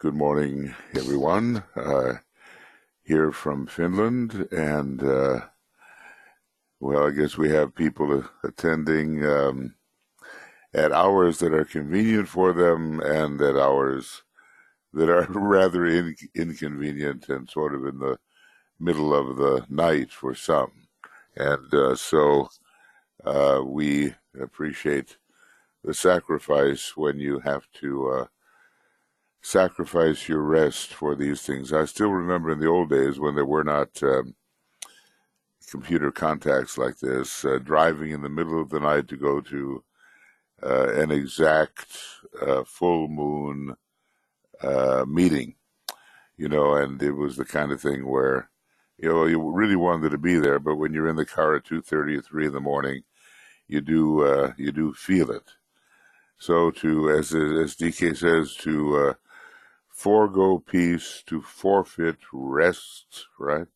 Good morning, everyone. Here from Finland, and I guess we have people attending at hours that are convenient for them, and at hours that are rather inconvenient and sort of in the middle of the night for some. And so we appreciate the sacrifice when you have to sacrifice your rest for these things. I still remember in the old days when there were not computer contacts like this, driving in the middle of the night to go to an exact full moon meeting, and it was the kind of thing where, you really wanted to be there, but when you're in the car at 2:30 or 3 in the morning, you do feel it. So as DK says, to forego peace, to forfeit rest, right?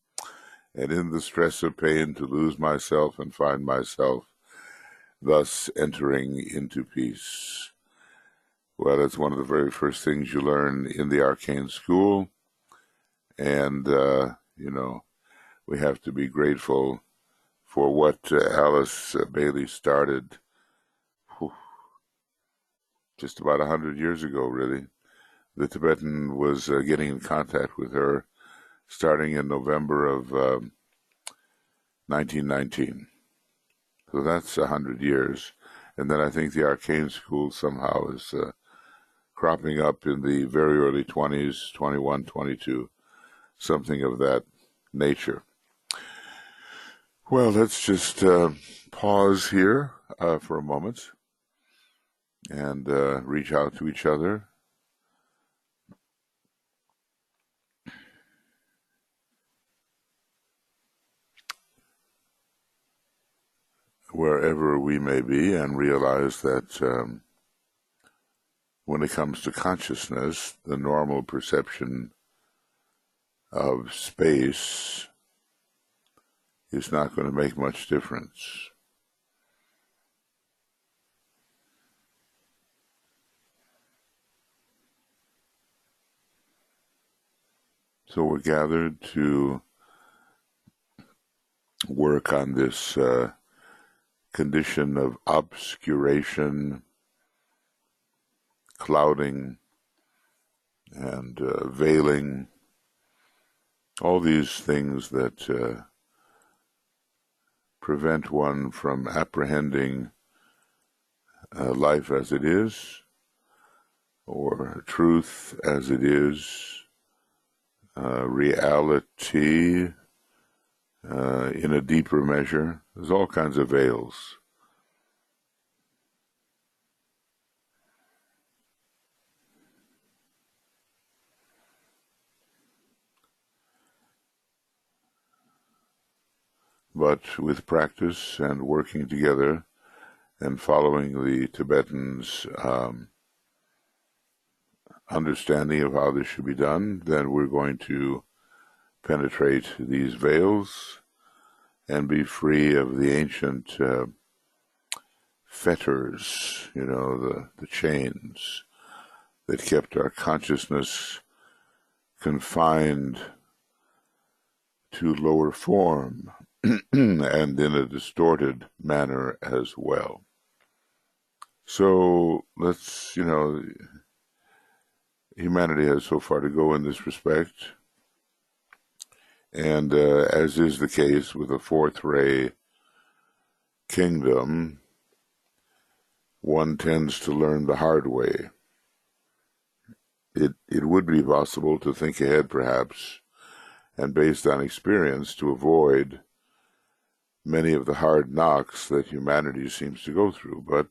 And in the stress of pain, to lose myself and find myself, thus entering into peace. Well, it's one of the very first things you learn in the arcane school. And, we have to be grateful for what Alice Bailey started just about 100 years ago, really. The Tibetan was getting in contact with her starting in November of 1919. So that's 100 years. And then I think the arcane school somehow is cropping up in the very early 20s, 21, 22, something of that nature. Well, let's just pause here for a moment and reach out to each other. Wherever we may be, and realize that when it comes to consciousness, the normal perception of space is not going to make much difference. So we're gathered to work on this condition of obscuration, clouding, and veiling, all these things that prevent one from apprehending life as it is, or truth as it is, reality in a deeper measure. There's all kinds of veils. But with practice and working together and following the Tibetans' understanding of how this should be done, then we're going to penetrate these veils and be free of the ancient fetters, the chains that kept our consciousness confined to lower form and in a distorted manner as well. So let's, humanity has so far to go in this respect. And as is the case with the fourth ray kingdom, one tends to learn the hard way. It would be possible to think ahead, perhaps, and based on experience, to avoid many of the hard knocks that humanity seems to go through. But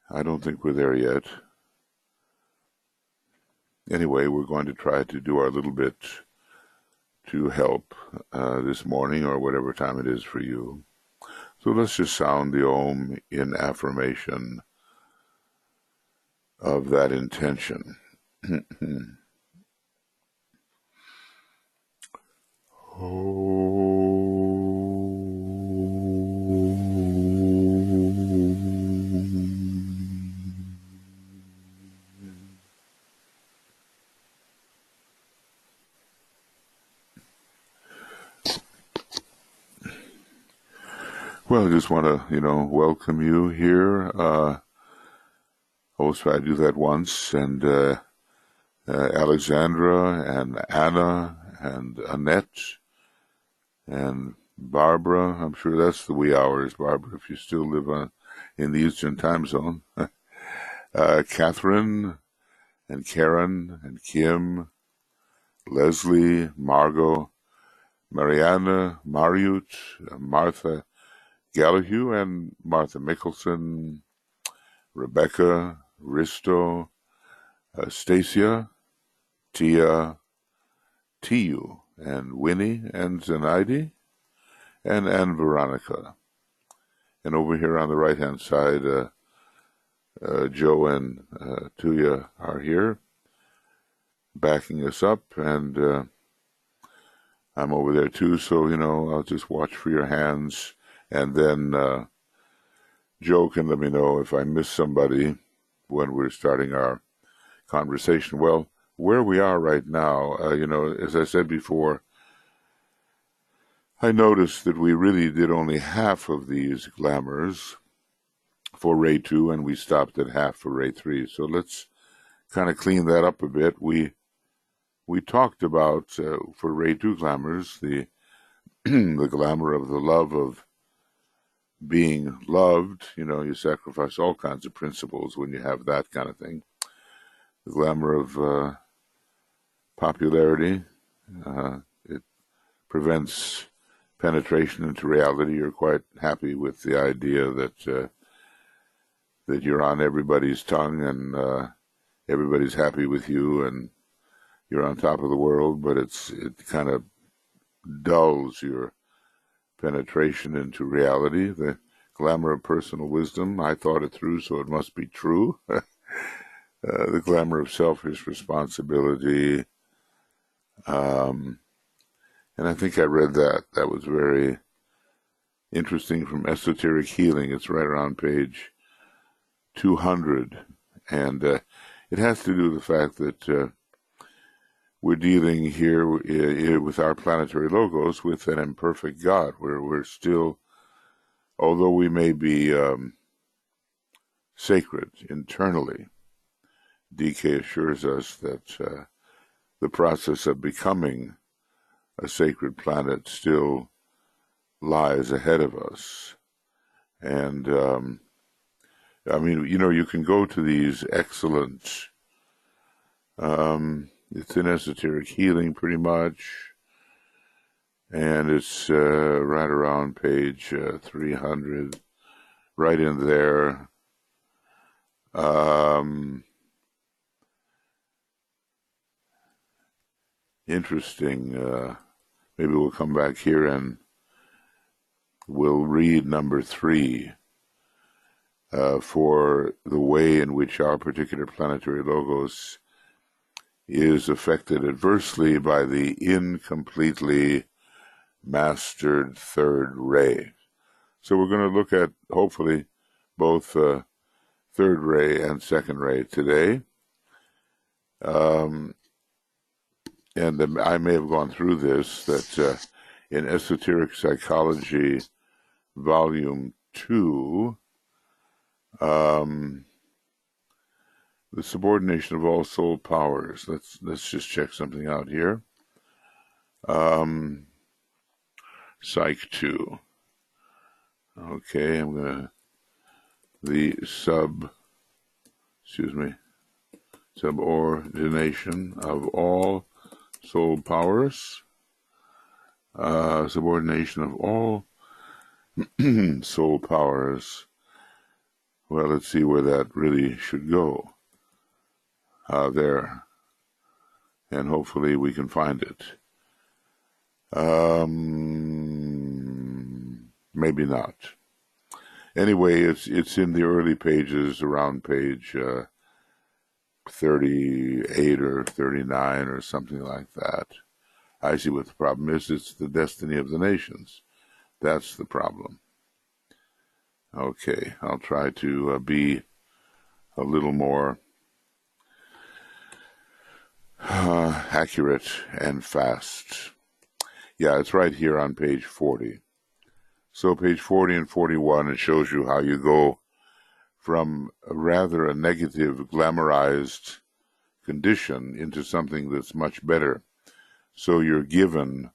I don't think we're there yet. Anyway, we're going to try to do our little bit to help this morning, or whatever time it is for you. So let's just sound the Om in affirmation of that intention. Well, I just want to, welcome you here. Also, I do that once, and Alexandra and Anna and Annette and Barbara. I'm sure that's the wee hours, Barbara, if you still live in the Eastern time zone. Catherine and Karen and Kim, Leslie, Margot, Mariana, Mariut, Martha Gallahue and Martha Mickelson, Rebecca, Risto, Stacia, Tia, Tiu, and Winnie, and Zenaide, and Veronica. And over here on the right-hand side, Joe and Tuija are here, backing us up, and I'm over there too, so, I'll just watch for your hands, and then Joe can let me know if I miss somebody when we're starting our conversation. Well, where we are right now, as I said before, I noticed that we really did only half of these glamours for Ray 2, and we stopped at half for Ray 3. So let's kind of clean that up a bit. We talked about, for Ray 2 glamours, the the glamour of the love of being loved. You sacrifice all kinds of principles when you have that kind of thing. The glamour of popularity. It prevents penetration into reality. You're quite happy with the idea that you're on everybody's tongue and everybody's happy with you and you're on top of the world, but it kind of dulls your penetration into reality. The glamour of personal wisdom, I thought it through, so it must be true. The glamour of selfish responsibility. And I think I read that. That was very interesting from Esoteric Healing. It's right around page 200. And it has to do with the fact that we're dealing here with our planetary logos with an imperfect God, where we're still, although we may be sacred internally, DK assures us that the process of becoming a sacred planet still lies ahead of us. And, you can go to these excellent, it's in Esoteric Healing pretty much, and it's right around page 300, right in there. Interesting. Maybe we'll come back here and we'll read number 3 for the way in which our particular planetary logos is affected adversely by the incompletely mastered third ray. So we're going to look at, hopefully, both third ray and second ray today. And I may have gone through this, that in Esoteric Psychology, Volume 2, the subordination of all soul powers. Let's just check something out here. Psych 2. Okay, I'm gonna subordination of all soul powers. Subordination of all soul powers. Well, let's see where that really should go. There. And hopefully we can find it. Maybe not. Anyway, it's in the early pages, around page 38 or 39 or something like that. I see what the problem is. It's the destiny of the nations. That's the problem. Okay, I'll try to be a little more accurate and fast. Yeah, it's right here on page 40. So page 40 and 41, it shows you how you go from a negative, glamorized condition into something that's much better. So you're given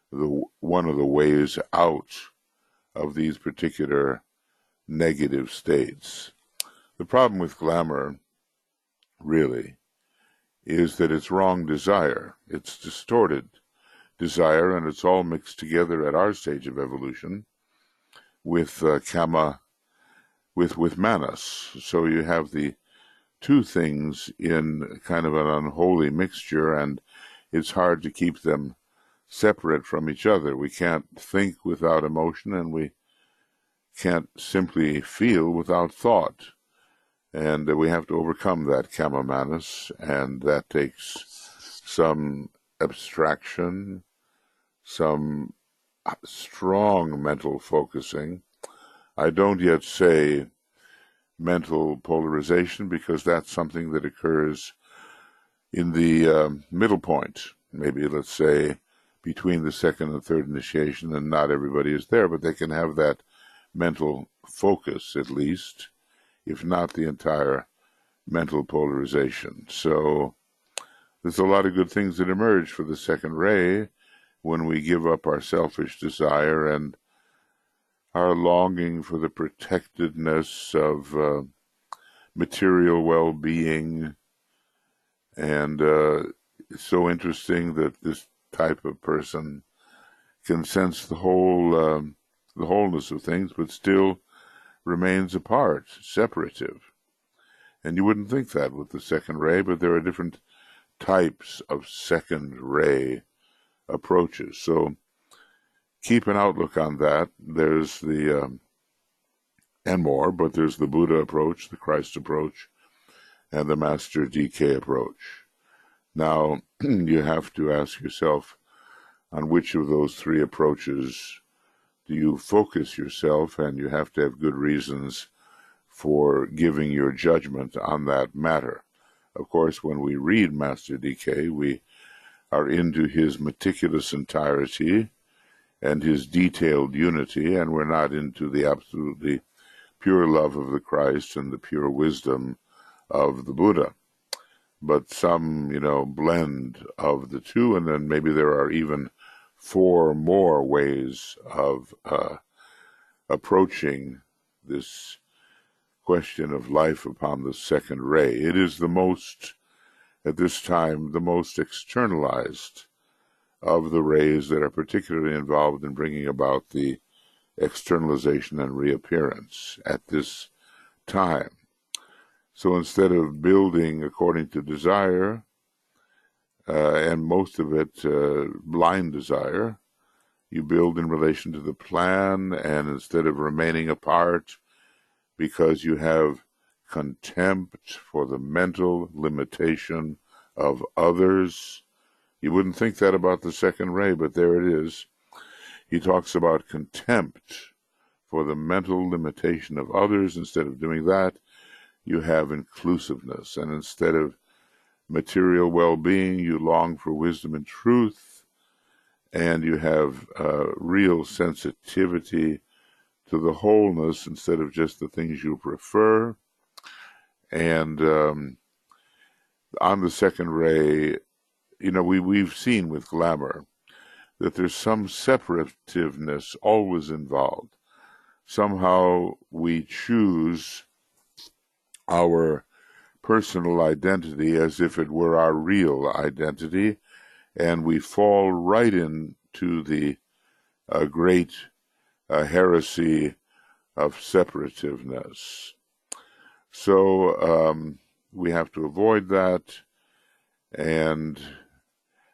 one of the ways out of these particular negative states. The problem with glamour, really, is that it's wrong desire. It's distorted desire, and it's all mixed together at our stage of evolution with kama, with manas. So you have the two things in kind of an unholy mixture, and it's hard to keep them separate from each other. We can't think without emotion, and we can't simply feel without thought. And we have to overcome that kama manas, and that takes some abstraction, some strong mental focusing. I don't yet say mental polarization, because that's something that occurs in the middle point, maybe, let's say, between the second and third initiation, and not everybody is there, but they can have that mental focus, at least, if not the entire mental polarization. So there's a lot of good things that emerge for the second ray when we give up our selfish desire and our longing for the protectedness of material well-being. And it's so interesting that this type of person can sense the wholeness of things, but still remains apart, separative. And you wouldn't think that with the second ray, but there are different types of second ray approaches. So keep an outlook on that. There's the, and more, but there's the Buddha approach, the Christ approach, and the Master DK approach. Now, you have to ask yourself, on which of those three approaches do you focus yourself, and you have to have good reasons for giving your judgment on that matter. Of course, when we read Master DK, we are into his meticulous entirety and his detailed unity, and we're not into the absolutely pure love of the Christ and the pure wisdom of the Buddha. But some, blend of the two, and then maybe there are even 4 more ways of approaching this question of life upon the second ray. It is the most, at this time, the most externalized of the rays that are particularly involved in bringing about the externalization and reappearance at this time. So instead of building according to desire, and most of it blind desire, you build in relation to the plan, and instead of remaining apart because you have contempt for the mental limitation of others. You wouldn't think that about the second ray, but there it is. He talks about contempt for the mental limitation of others. Instead of doing that, you have inclusiveness, and instead of material well-being, you long for wisdom and truth, and you have real sensitivity to the wholeness instead of just the things you prefer. And on the second ray, we've seen with glamour that there's some separativeness always involved. Somehow we choose our personal identity as if it were our real identity, and we fall right into the great heresy of separativeness. So we have to avoid that and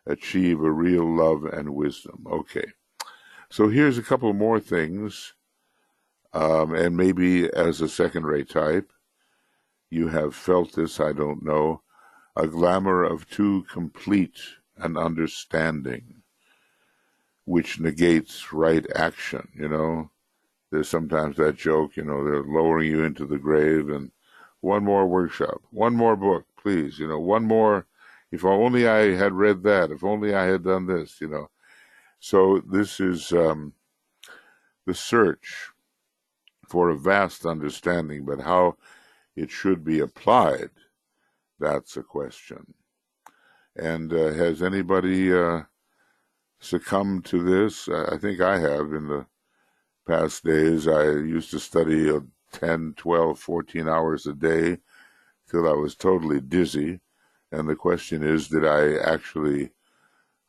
achieve a real love and wisdom. Okay, so here's a couple more things, and maybe as a second-rate type, you have felt this, I don't know, a glamour of too complete an understanding, which negates right action, There's sometimes that joke, they're lowering you into the grave, and one more workshop, one more book, please, one more, if only I had read that, if only I had done this, So this is the search for a vast understanding, but how it should be applied, that's a question. And has anybody succumbed to this? I think I have in the past days. I used to study 10, 12, 14 hours a day till I was totally dizzy. And the question is, did I actually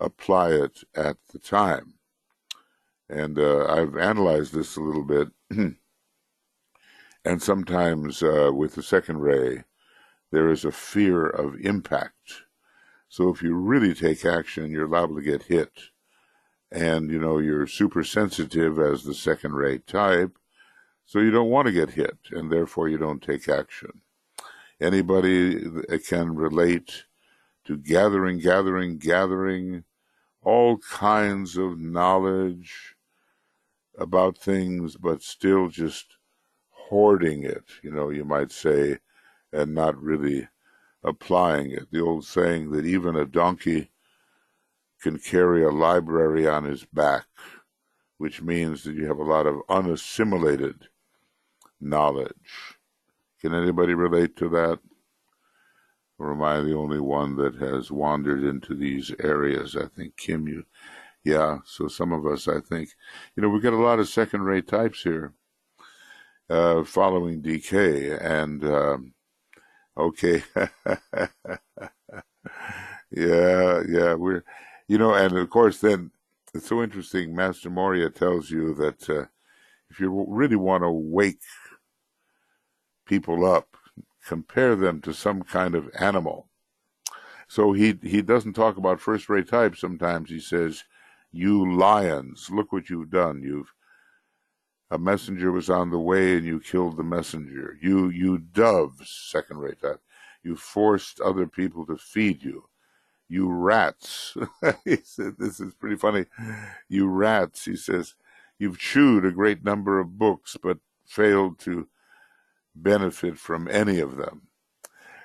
apply it at the time? And I've analyzed this a little bit. And sometimes with the second ray, there is a fear of impact. So if you really take action, you're liable to get hit. And, you're super sensitive as the second ray type, so you don't want to get hit, and therefore you don't take action. Anybody can relate to gathering all kinds of knowledge about things, but still just hoarding it, you might say, and not really applying it. The old saying that even a donkey can carry a library on his back, which means that you have a lot of unassimilated knowledge. Can anybody relate to that? Or am I the only one that has wandered into these areas? I think, Kim, yeah, so some of us, I think. We've got a lot of second-rate types here following DK, and okay. yeah, we're, and of course then, it's so interesting, Master Moria tells you that if you really want to wake people up, compare them to some kind of animal. So he doesn't talk about first-rate types sometimes. He says, you lions, look what you've done. A messenger was on the way and you killed the messenger. You doves, second-rate type. You forced other people to feed you. You rats. He said, this is pretty funny. You rats, he says, you've chewed a great number of books but failed to benefit from any of them.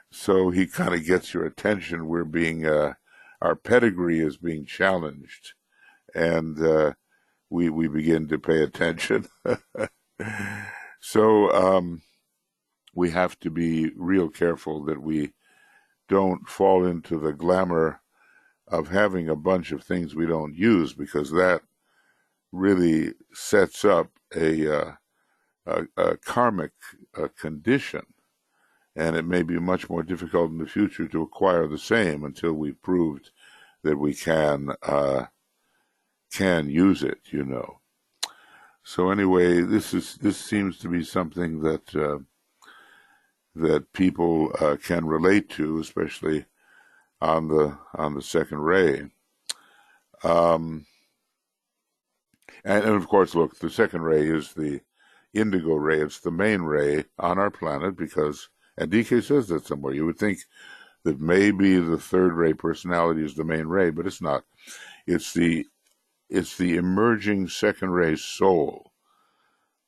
So he kind of gets your attention. We're being, our pedigree is being challenged, and we begin to pay attention. So we have to be real careful that we don't fall into the glamour of having a bunch of things we don't use, because that really sets up a karmic condition, and it may be much more difficult in the future to acquire the same until we've proved that we can use it, So anyway, this seems to be something that that people can relate to, especially on the second ray. And of course, look, the second ray is the indigo ray. It's the main ray on our planet, because, and DK says that somewhere, you would think that maybe the third ray personality is the main ray, but it's not. It's the emerging second ray soul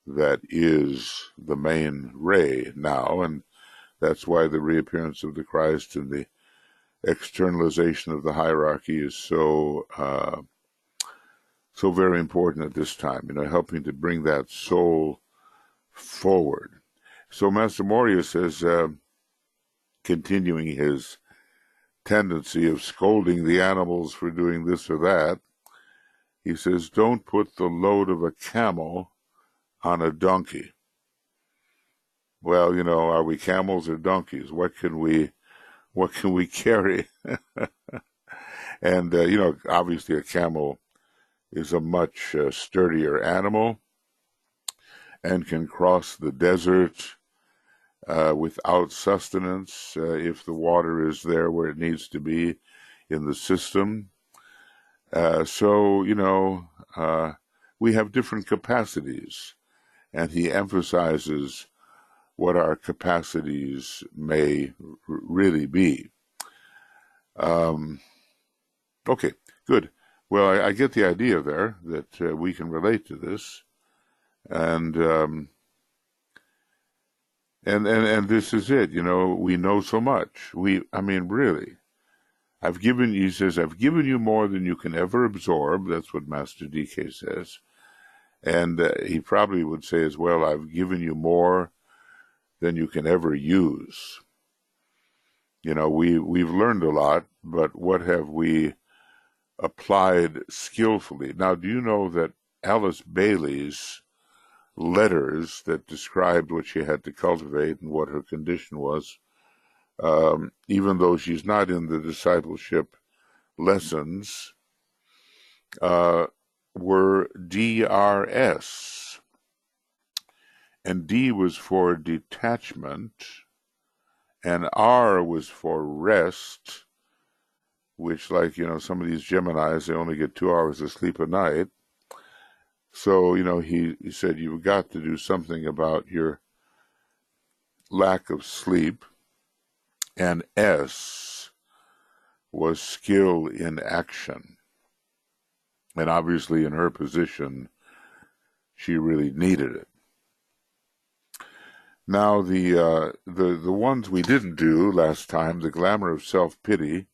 that is the main ray now, and that's why the reappearance of the Christ and the externalization of the hierarchy is so very important at this time, helping to bring that soul forward. So Master Moria says, continuing his tendency of scolding the animals for doing this or that, he says, don't put the load of a camel on a donkey. Well, are we camels or donkeys? What can we carry? And, obviously a camel is a much sturdier animal and can cross the desert without sustenance if the water is there where it needs to be in the system. So, we have different capacities, and he emphasizes what our capacities may really be. Okay, good. Well, I get the idea there that we can relate to this, and this is it. We know so much. Really. He says, I've given you more than you can ever absorb. That's what Master DK says. And he probably would say as well, I've given you more than you can ever use. You know, we've learned a lot, but what have we applied skillfully? Now, do you know that Alice Bailey's letters that described what she had to cultivate and what her condition was, even though she's not in the discipleship lessons, were DRS. And D was for detachment, and R was for rest, which, like, you know, some of these Geminis, they only get 2 hours of sleep a night. So, you know, he said, you've got to do something about your lack of sleep. And S was skill in action. And obviously in her position, she really needed it. Now, the ones we didn't do last time, the glamour of self-pity,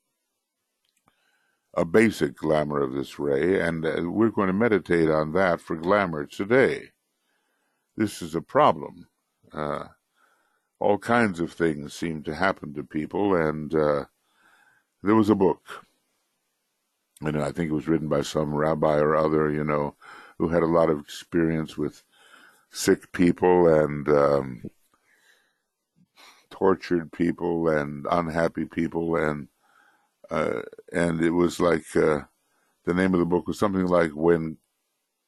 a basic glamour of this ray, and we're going to meditate on that for glamour today. This is a problem. All kinds of things seem to happen to people, and there was a book, and I think it was written by some rabbi or other, you know, who had a lot of experience with sick people and tortured people and unhappy people, and it was like the name of the book was something like when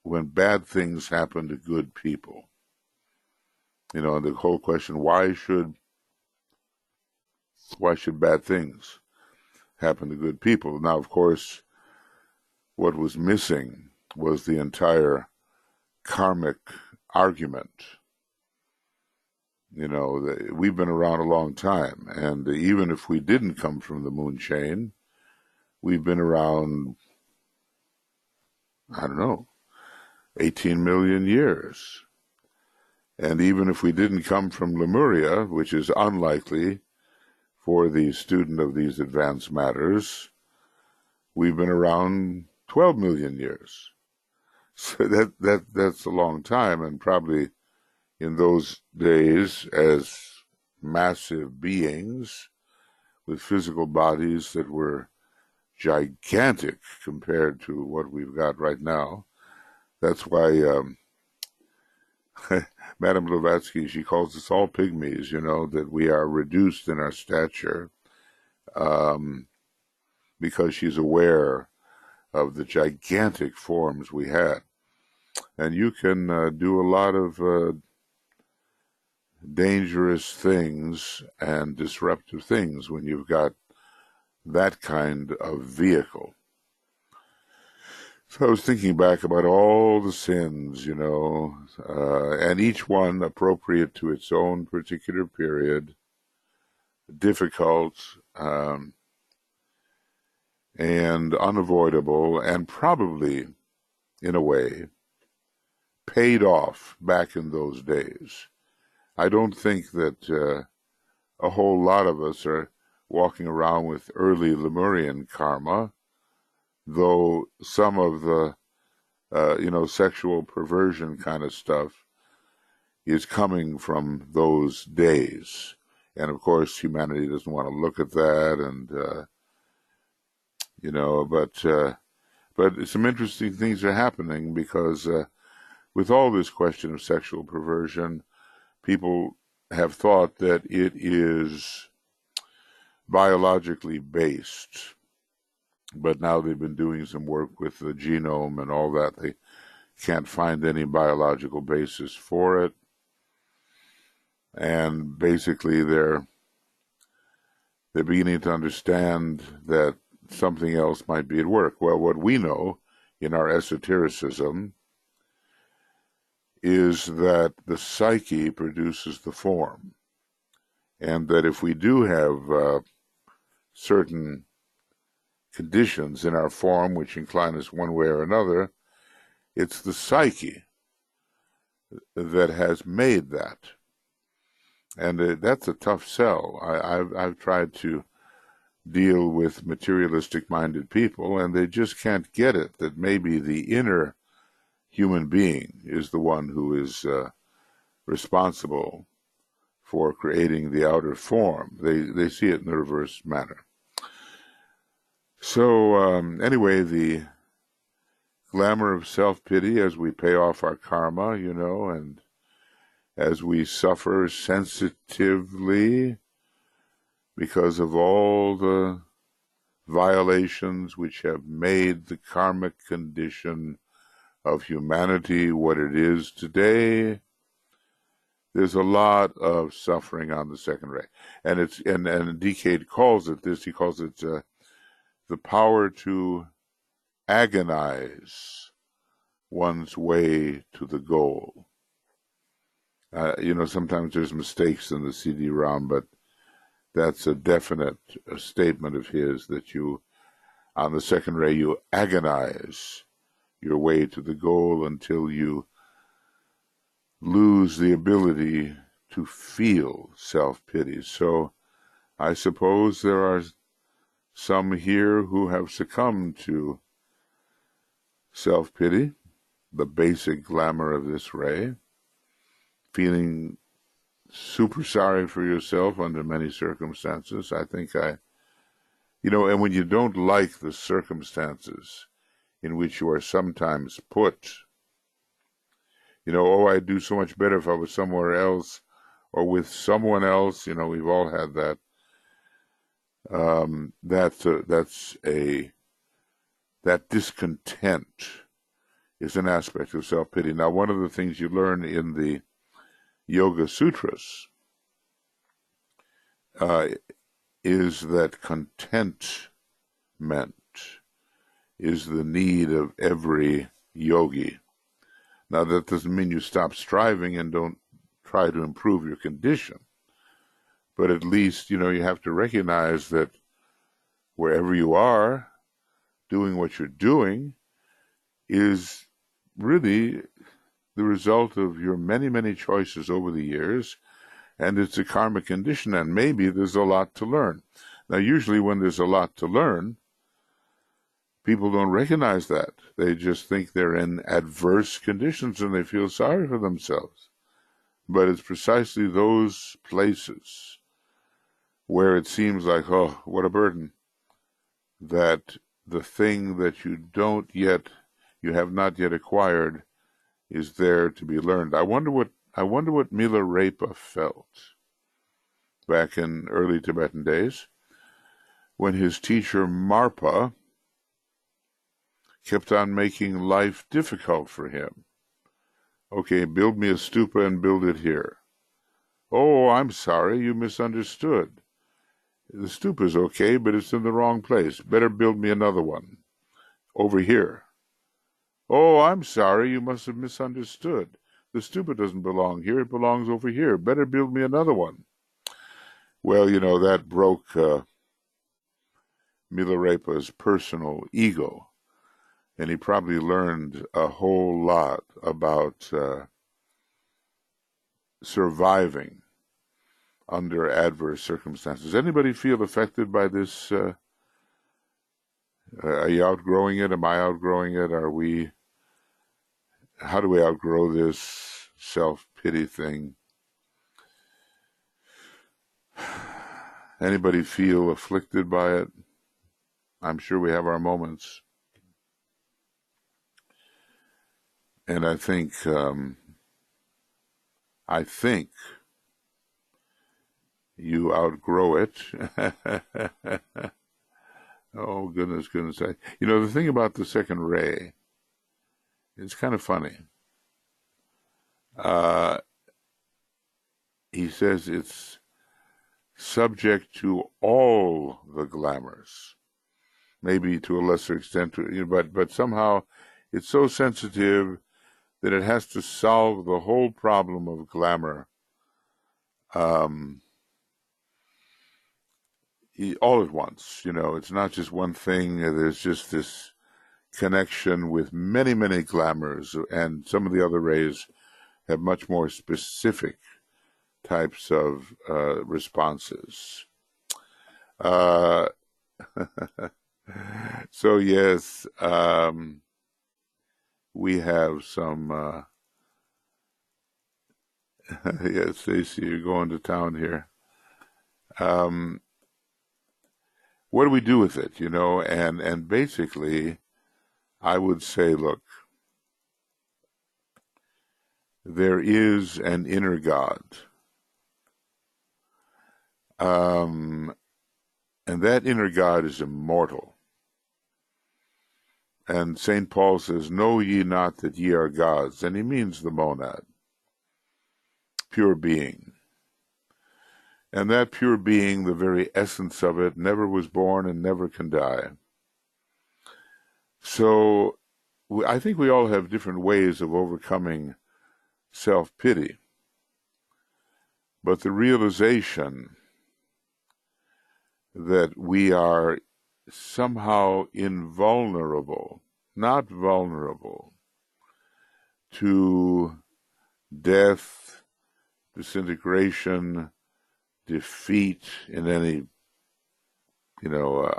bad things happen to good people. You know, the whole question, why should bad things happen to good people? Now, of course, what was missing was the entire karmic argument. You know, we've been around a long time, and even if we didn't come from the moon chain, we've been around, I don't know, 18 million years. And even if we didn't come from Lemuria, which is unlikely for the student of these advanced matters, we've been around 12 million years. So that's a long time, and probably in those days, as massive beings with physical bodies that were gigantic compared to what we've got right now. That's why Madame Blavatsky, she calls us all pygmies, you know, that we are reduced in our stature because she's aware of the gigantic forms we had. And you can do a lot of dangerous things and disruptive things when you've got that kind of vehicle. So I was thinking back about all the sins, you know, and each one appropriate to its own particular period, difficult and unavoidable, and probably, in a way, paid off back in those days. I don't think that a whole lot of us are walking around with early Lemurian karma, though some of the, sexual perversion kind of stuff is coming from those days. And of course, humanity doesn't want to look at that, and, but some interesting things are happening because with all this question of sexual perversion, people have thought that it is biologically based. But now they've been doing some work with the genome and all that. They can't find any biological basis for it. And basically they're beginning to understand that something else might be at work. Well, what we know in our esotericism is that the psyche produces the form. And that if we do have certain conditions in our form which incline us one way or another, it's the psyche that has made that. And that's a tough sell. I've tried to deal with materialistic-minded people, and they just can't get it, that maybe the inner human being is the one who is responsible for creating the outer form. They see it in the reverse manner. So anyway, the glamour of self-pity as we pay off our karma, and as we suffer sensitively because of all the violations which have made the karmic condition of humanity what it is today. There's a lot of suffering on the second ray, and Decade calls it this. He calls it the power to agonize one's way to the goal. Sometimes there's mistakes in the CD-ROM, but that's a definite statement of his, that you, on the second ray, you agonize your way to the goal until you lose the ability to feel self-pity. So I suppose there are some here who have succumbed to self-pity, the basic glamour of this ray, feeling super sorry for yourself under many circumstances. I think and when you don't like the circumstances in which you are sometimes put, I'd do so much better if I was somewhere else or with someone else. We've all had that. That discontent is an aspect of self-pity. Now, one of the things you learn in the Yoga Sutras is that contentment is the need of every yogi. Now, that doesn't mean you stop striving and don't try to improve your condition, but at least, you have to recognize that wherever you are, doing what you're doing is really the result of your many, many choices over the years, and it's a karmic condition, and maybe there's a lot to learn. Now, usually when there's a lot to learn, people don't recognize that. They just think they're in adverse conditions and they feel sorry for themselves. But it's precisely those places where it seems like, oh, what a burden, that the thing that you have not yet acquired is there to be learned. I wonder what Milarepa felt back in early Tibetan days when his teacher Marpa kept on making life difficult for him. Okay, build me a stupa and build it here. Oh, I'm sorry, you misunderstood. The stupa's okay, but it's in the wrong place. Better build me another one. Over here. Oh, I'm sorry, you must have misunderstood. The stupa doesn't belong here, it belongs over here. Better build me another one. Well, that broke Milarepa's personal ego, and he probably learned a whole lot about surviving under adverse circumstances. Anybody feel affected by this? Are you outgrowing it? Am I outgrowing it? How do we outgrow this self-pity thing? Anybody feel afflicted by it? I'm sure we have our moments. And I think you outgrow it. Oh, goodness. The thing about the second ray, it's kind of funny. He says it's subject to all the glamours, maybe to a lesser extent, but somehow it's so sensitive that it has to solve the whole problem of glamour all at once. It's not just one thing. There's just this connection with many, many glamours, and some of the other rays have much more specific types of responses. So yes, we have some, yeah, Stacy, you're going to town here. What do we do with it, you know? And basically, I would say, look, there is an inner God. And that inner God is immortal. And St. Paul says, know ye not that ye are gods? And he means the monad, pure being. And that pure being, the very essence of it, never was born and never can die. So I think we all have different ways of overcoming self-pity. But the realization that we are somehow invulnerable, not vulnerable, to death, disintegration, defeat in any,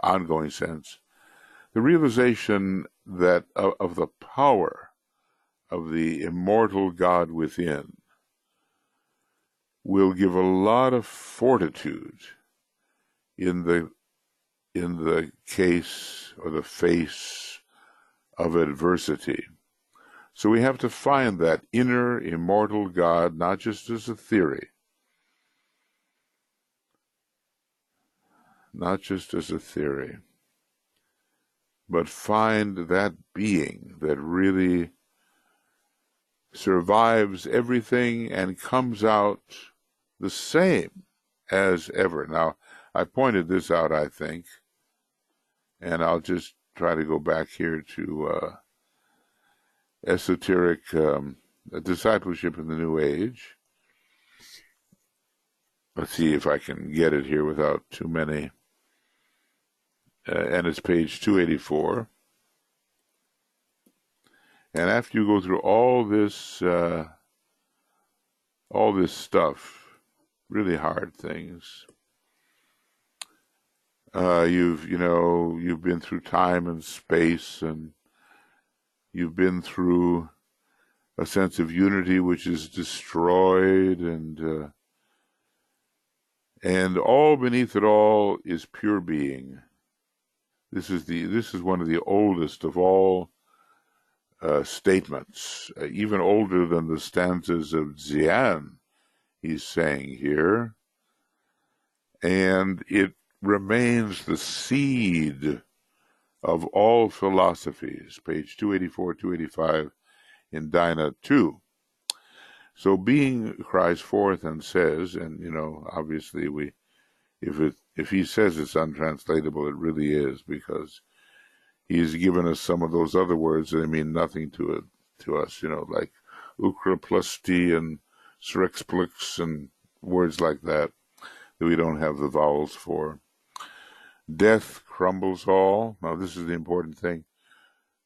ongoing sense. The realization that of the power of the immortal God within will give a lot of fortitude in the case or the face of adversity. So we have to find that inner immortal God, not just as a theory, but find that being that really survives everything and comes out the same as ever. Now, I pointed this out, I think, and I'll just try to go back here to esoteric discipleship in the New Age. Let's see if I can get it here without too many. And it's page 284. And after you go through all this stuff, really hard things, you've been through time and space, and you've been through a sense of unity which is destroyed, and all beneath it all is pure being. This is one of the oldest of all statements, even older than the stanzas of Dzyan, he's saying here. And it remains the seed of all philosophies, page 284, 285 in Dina 2. So being cries forth and says, and obviously if he says it's untranslatable, it really is, because he's given us some of those other words that mean nothing to us, like ukraplusty and srexplix and words like that we don't have the vowels for. Death crumbles all. Now this is the important thing.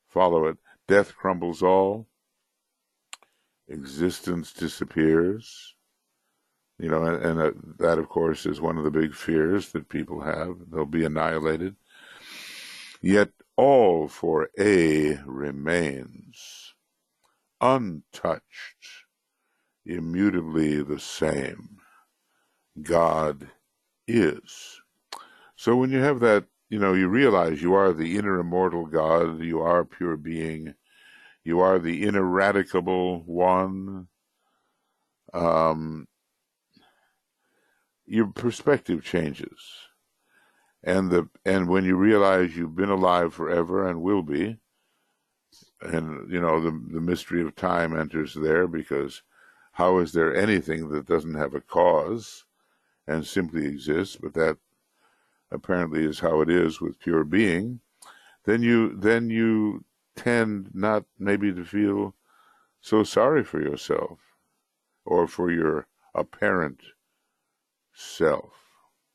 Follow it. Death crumbles all. Existence disappears. That, of course, is one of the big fears that people have. They'll be annihilated. Yet all for A remains, untouched, immutably the same. God is. So when you have that, you realize you are the inner immortal God, you are pure being, you are the ineradicable one. Your perspective changes. And when you realize you've been alive forever and will be, and the mystery of time enters there, because how is there anything that doesn't have a cause and simply exists? But that apparently is how it is with pure being. Then you tend not maybe to feel so sorry for yourself or for your apparent self,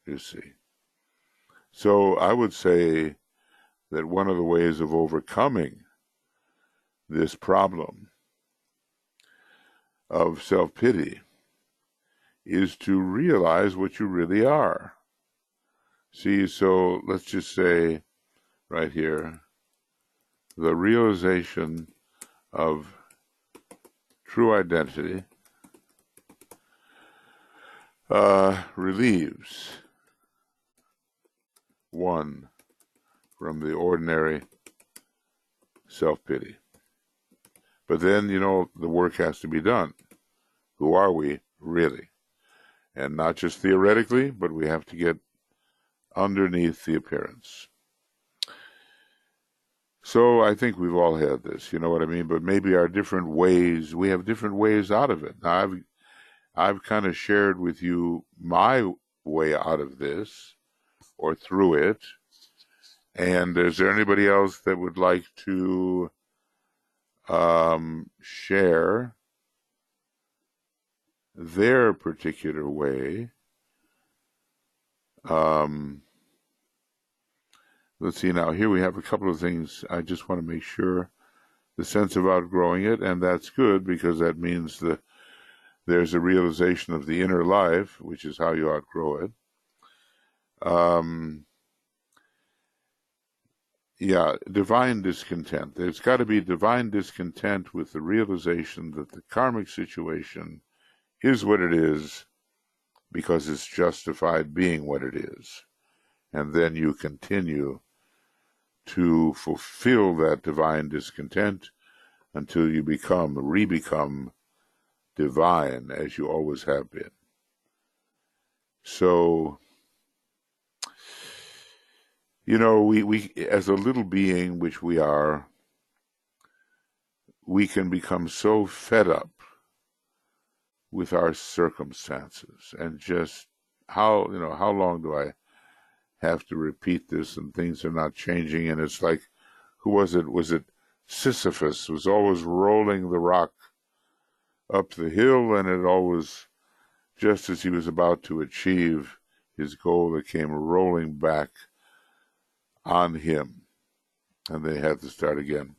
you see. So I would say that one of the ways of overcoming this problem of self-pity is to realize what you really are. See, so let's just say right here, the realization of true identity relieves one from the ordinary self-pity. But then, the work has to be done. Who are we, really? And not just theoretically, but we have to get underneath the appearance. So I think we've all had this, you know what I mean? But maybe our different ways, we have different ways out of it. Now, I've kind of shared with you my way out of this, or through it. And is there anybody else that would like to share their particular way? Let's see now. Here we have a couple of things. I just want to make sure the sense of outgrowing it, and that's good because that means there's a realization of the inner life, which is how you outgrow it. Divine discontent. There's got to be divine discontent with the realization that the karmic situation is what it is because it's justified being what it is. And then you continue to fulfill that divine discontent until you re-become divine as you always have been. So, we as a little being, which we are, we can become so fed up with our circumstances and just how long do I have to repeat this and things are not changing? And it's like, who was it? Was it Sisyphus was always rolling the rock up the hill, and it always, just as he was about to achieve his goal, it came rolling back on him, and they had to start again.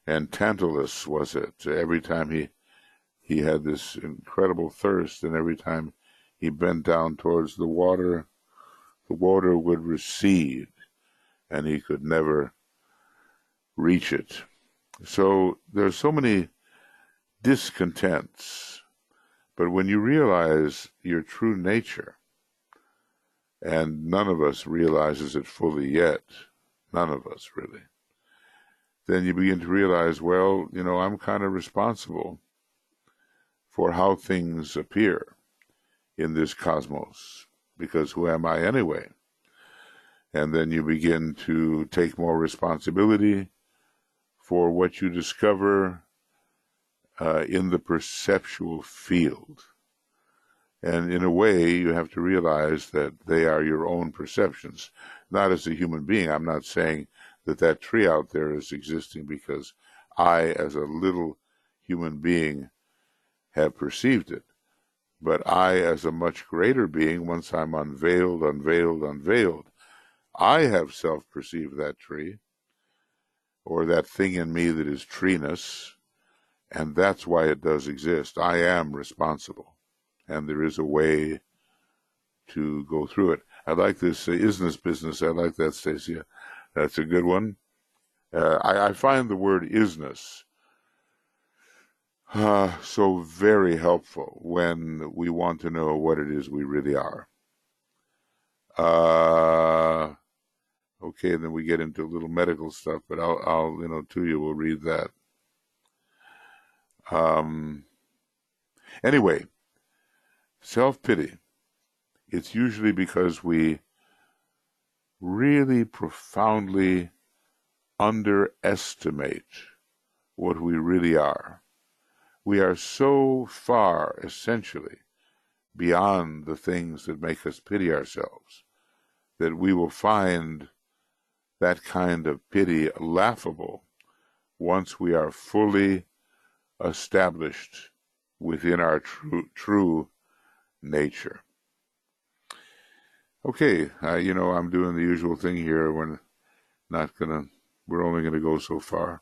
And Tantalus was it. Every time he had this incredible thirst, and every time he bent down towards the water would recede, and he could never reach it. So there's so many discontents, but when you realize your true nature, and none of us realizes it fully yet, none of us really, then you begin to realize, well, I'm kind of responsible for how things appear in this cosmos, because who am I anyway? And then you begin to take more responsibility for what you discover in the perceptual field. And in a way, you have to realize that they are your own perceptions. Not as a human being. I'm not saying that tree out there is existing because I, as a little human being, have perceived it. But I, as a much greater being, once I'm unveiled, I have self-perceived that tree, or that thing in me that is treeness, and that's why it does exist. I am responsible, and there is a way to go through it. I like this isness business. I like that, Stacia. That's a good one. I find the word isness so very helpful when we want to know what it is we really are. Okay, then we get into a little medical stuff, but I'll Tuija will read that. Anyway, self-pity. It's usually because we really profoundly underestimate what we really are. We are so far, essentially, beyond the things that make us pity ourselves, that we will find that kind of pity laughable once we are fully established within our true nature. Okay, I'm doing the usual thing here. We're only gonna go so far.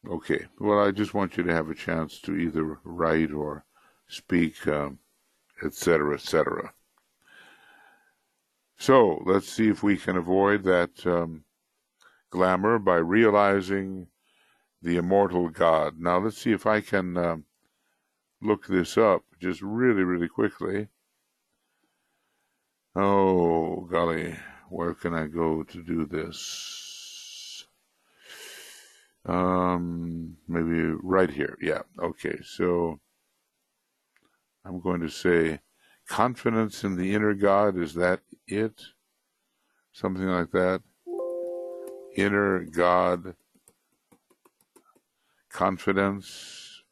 Okay, well, I just want you to have a chance to either write or speak, etc., etc. So let's see if we can avoid that glamour by realizing the immortal God. Now let's see if I can look this up just really, really quickly. Oh, golly, where can I go to do this? Maybe right here. Yeah, okay. So I'm going to say confidence in the inner God. Is that it? Something like that. Inner God, confidence.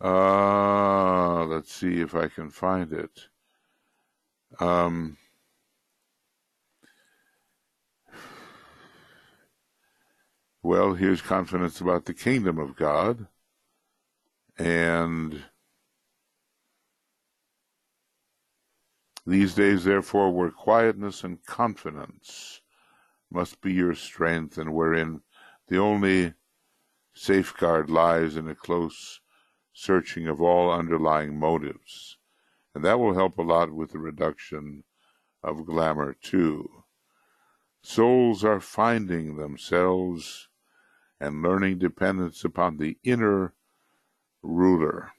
Let's see if I can find it. Well, here's confidence about the kingdom of God. And these days, therefore, where quietness and confidence must be your strength, and wherein the only safeguard lies in a close searching of all underlying motives. And that will help a lot with the reduction of glamour, too. Souls are finding themselves and learning dependence upon the inner ruler.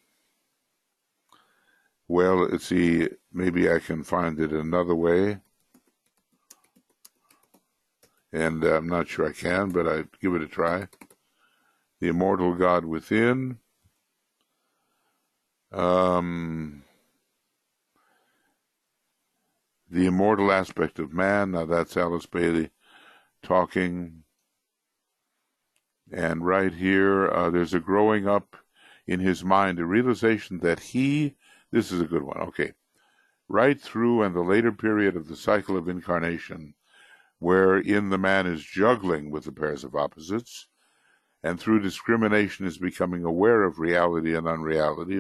Well, let's see, maybe I can find it another way. And I'm not sure I can, but I'd give it a try. The immortal God within. The immortal aspect of man. Now that's Alice Bailey talking. And right here, there's a growing up in his mind, a realization that this is a good one, okay, right through and the later period of the cycle of incarnation, wherein the man is juggling with the pairs of opposites, and through discrimination is becoming aware of reality and unreality.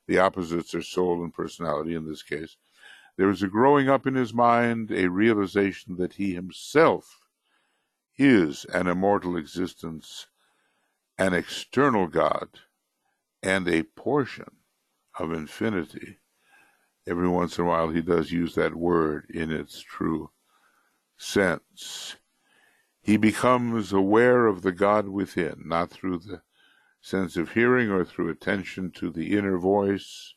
The opposites are soul and personality in this case. There is a growing up in his mind, a realization that he himself is an immortal existence, an external God, and a portion of infinity. Every once in a while he does use that word in its true sense. He becomes aware of the God within, not through the sense of hearing or through attention to the inner voice,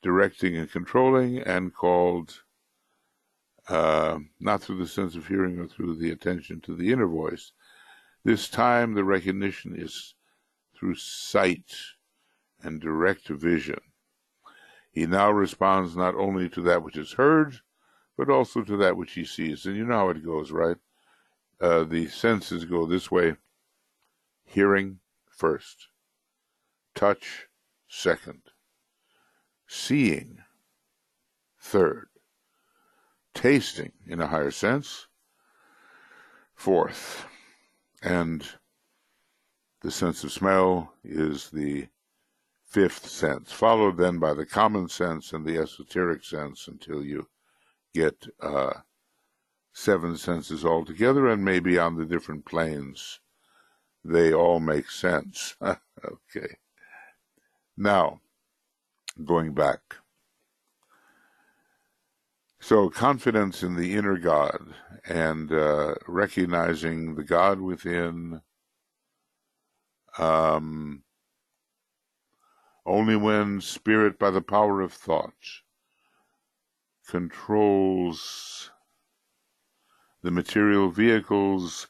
directing and controlling, and called, not through the sense of hearing or through the attention to the inner voice. This time the recognition is through sight and direct vision. He now responds not only to that which is heard, but also to that which he sees. And you know how it goes, right? The senses go this way: hearing first, touch second, seeing third, tasting in a higher sense fourth, and the sense of smell is the fifth sense, followed then by the common sense and the esoteric sense until you get 7 senses altogether, and maybe on the different planes they all make sense. Okay. Now, going back. So confidence in the inner God and recognizing the God within. Only when spirit, by the power of thought, controls the material vehicles,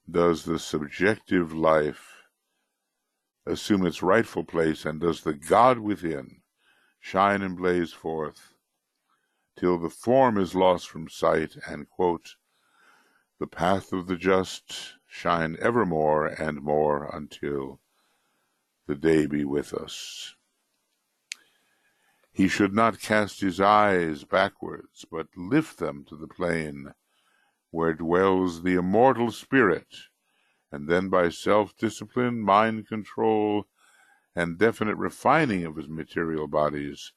does the subjective life assume its rightful place, and does the God within shine and blaze forth till the form is lost from sight, and, quote, the path of the just shine evermore and more until the day be with us. He should not cast his eyes backwards, but lift them to the plane where dwells the immortal spirit, and then by self-discipline, mind control, and definite refining of his material bodies,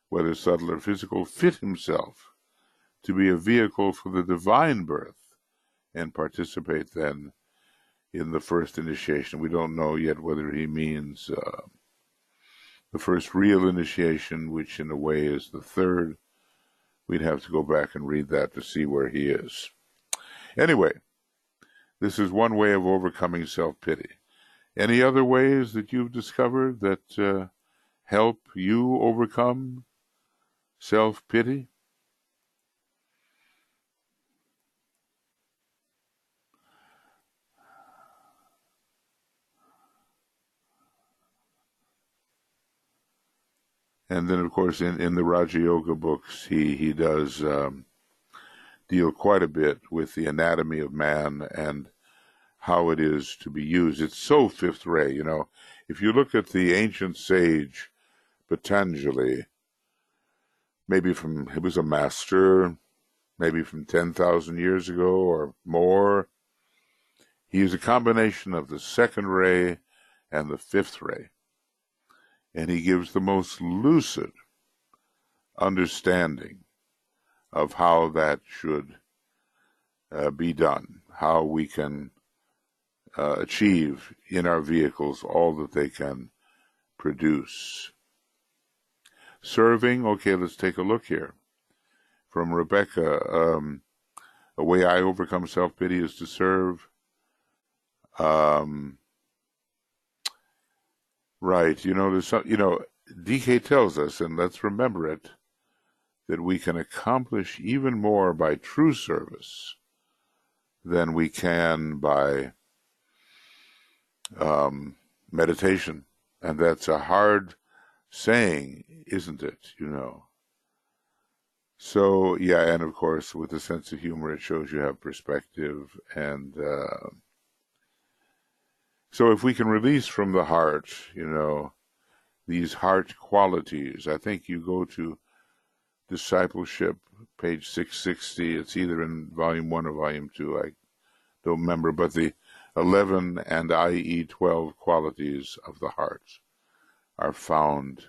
whether subtle or physical, fit himself to be a vehicle for the divine birth, and participate then in the first initiation. We don't know yet whether he means the first real initiation, which in a way is the third. We'd have to go back and read that to see where he is. Anyway, this is one way of overcoming self-pity. Any other ways that you've discovered that help you overcome self-pity? And then, of course, in the Raja Yoga books, he does deal quite a bit with the anatomy of man and how it is to be used. It's so fifth ray, you know. If you look at the ancient sage Patanjali, he was a master, maybe from 10,000 years ago or more. He is a combination of the second ray and the fifth ray. And he gives the most lucid understanding of how that should be done, how we can achieve in our vehicles all that they can produce. Serving, okay, let's take a look here. From Rebecca, a way I overcome self-pity is to serve. Right, DK tells us, and let's remember it, that we can accomplish even more by true service than we can by meditation. And that's a hard saying, isn't it, So, yeah, and of course, with a sense of humor, it shows you have perspective. And so if we can release from the heart, these heart qualities, I think you go to Discipleship, page 660. It's either in volume 1 or volume 2. I don't remember, but the 11 and IE 12 qualities of the heart are found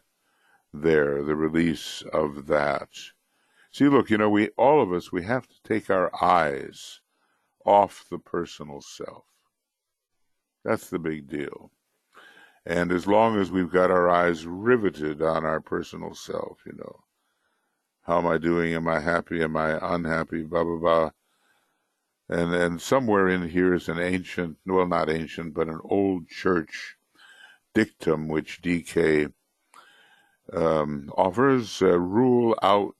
there, the release of that. See, look, all of us, we have to take our eyes off the personal self. That's the big deal. And as long as we've got our eyes riveted on our personal self, how am I doing? Am I happy? Am I unhappy? Blah, blah, blah. And somewhere in here is an ancient, well, not ancient, but an old church dictum which DK offers: rule out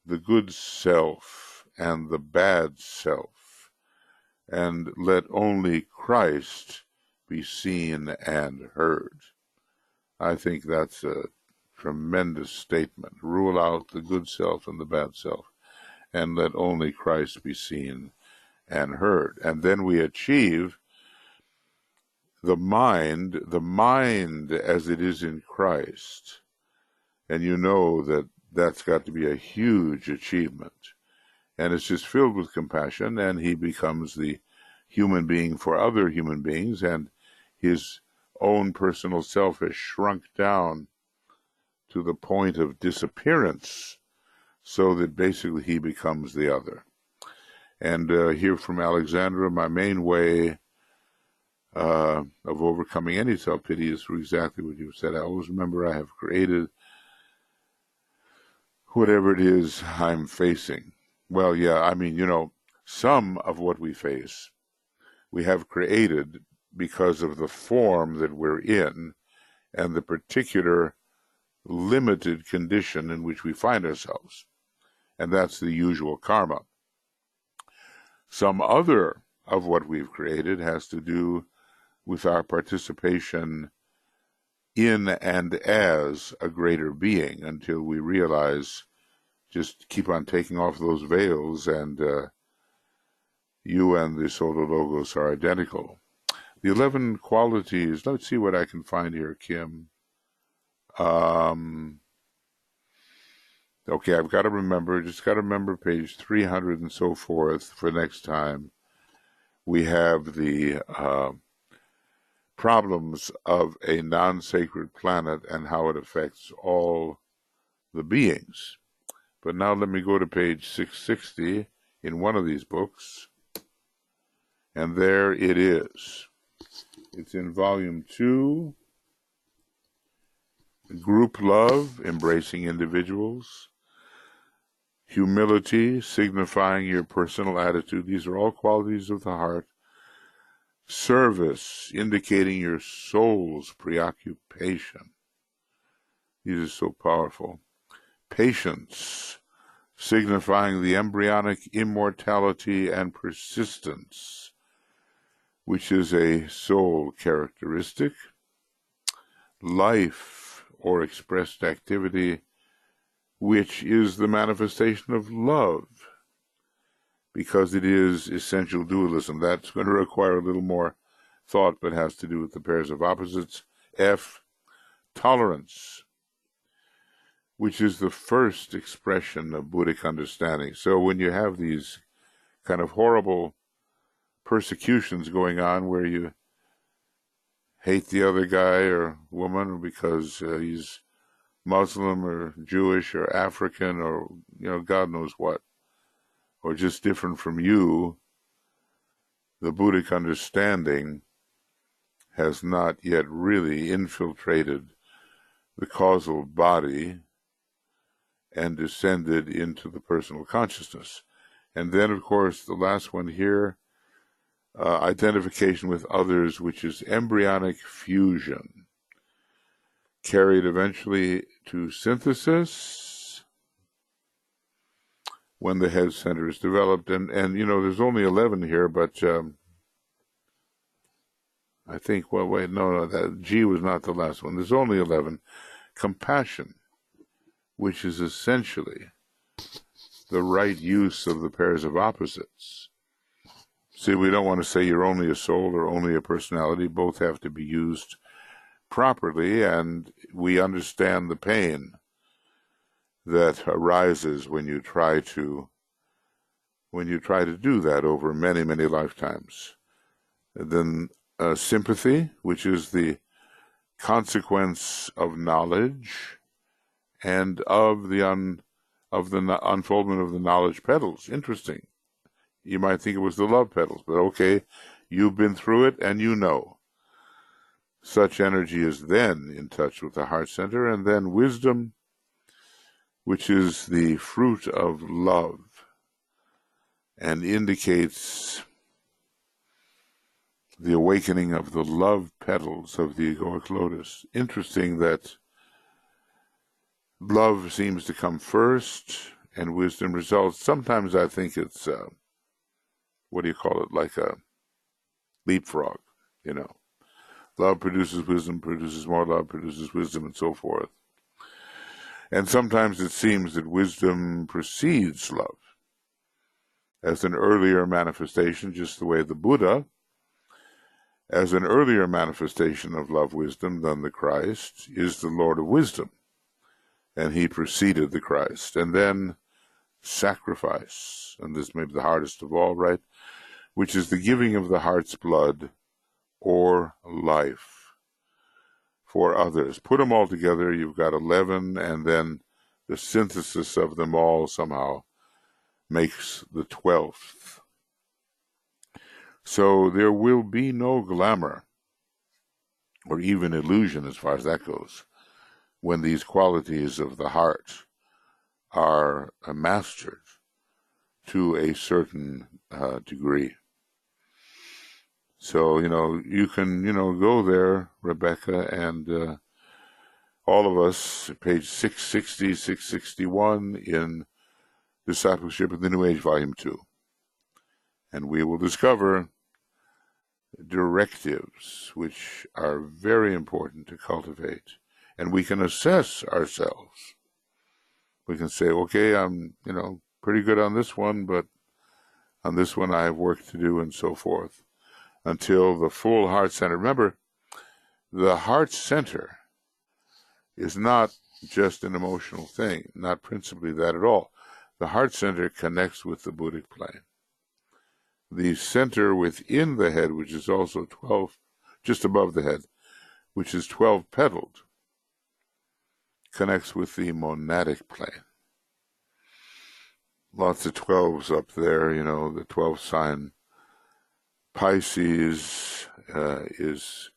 the good self and the bad self, and let only Christ be seen and heard. I think that's a tremendous statement. Rule out the good self and the bad self, and let only Christ be seen and heard. And then we achieve the mind as it is in Christ. And that that's got to be a huge achievement. And it's just filled with compassion, and he becomes the human being for other human beings, and his own personal self has shrunk down to the point of disappearance, so that basically he becomes the other. And here from Alexandra, my main way of overcoming any self-pity is through exactly what you said. I always remember I have created whatever it is I'm facing. Well, yeah, some of what we face, we have created because of the form that we're in and the particular limited condition in which we find ourselves. And that's the usual karma. Some other of what we've created has to do with our participation in and as a greater being, until we realize, just keep on taking off those veils, and you and the Solar Logos are identical. The 11 qualities, let's see what I can find here, Kim. Okay, I've got to remember page 300 and so forth for next time. We have the problems of a non-sacred planet and how it affects all the beings. But now let me go to page 660 in one of these books, and there it is. It's in volume 2, Group Love, Embracing Individuals. humility, signifying your personal attitude. These are all qualities of the heart. Service, indicating your soul's preoccupation. These are so powerful. Patience, signifying the embryonic immortality and persistence, which is a soul characteristic. Life, or expressed activity, which is the manifestation of love, because it is essential dualism. That's going to require a little more thought, but has to do with the pairs of opposites. F, tolerance, which is the first expression of Buddhic understanding. So when you have these kind of horrible persecutions going on where you hate the other guy or woman because he's Muslim or Jewish or African or, God knows what, or just different from you, the Buddhic understanding has not yet really infiltrated the causal body and descended into the personal consciousness. And then, of course, the last one here, identification with others, which is embryonic fusion, carried eventually to synthesis when the head center is developed. And there's only 11 here, but I think, that G was not the last one. There's only 11. Compassion, which is essentially the right use of the pairs of opposites. See, we don't want to say you're only a soul or only a personality. Both have to be used properly, and we understand the pain that arises when you try to do that over many, many lifetimes. And then sympathy, which is the consequence of knowledge and of the unfoldment of the knowledge petals. Interesting. You might think it was the love petals, but okay, you've been through it and you know. Such energy is then in touch with the heart center. And then wisdom, which is the fruit of love and indicates the awakening of the love petals of the egoic lotus. Interesting that love seems to come first and wisdom results. Sometimes I think it's, like a leapfrog, Love produces wisdom, produces more love, produces wisdom, and so forth. And sometimes it seems that wisdom precedes love as an earlier manifestation, just the way the Buddha, as an earlier manifestation of love wisdom than the Christ, is the Lord of wisdom, and he preceded the Christ. And then sacrifice, and this may be the hardest of all, right, which is the giving of the heart's blood or life for others. Put them all together, you've got 11, and then the synthesis of them all somehow makes the 12th. So there will be no glamour or even illusion as far as that goes when these qualities of the heart are mastered to a certain degree. So, you can, go there, Rebecca, and all of us, page 660, 661 in Discipleship of the New Age, Volume 2. And we will discover directives which are very important to cultivate. And we can assess ourselves. We can say, okay, I'm, pretty good on this one, but on this one I have work to do, and so forth, until the full heart center. Remember, the heart center is not just an emotional thing, not principally that at all. The heart center connects with the Buddhic plane. The center within the head, which is also 12, just above the head, which is 12 petaled, connects with the monadic plane. Lots of 12s up there, the 12 sign Pisces is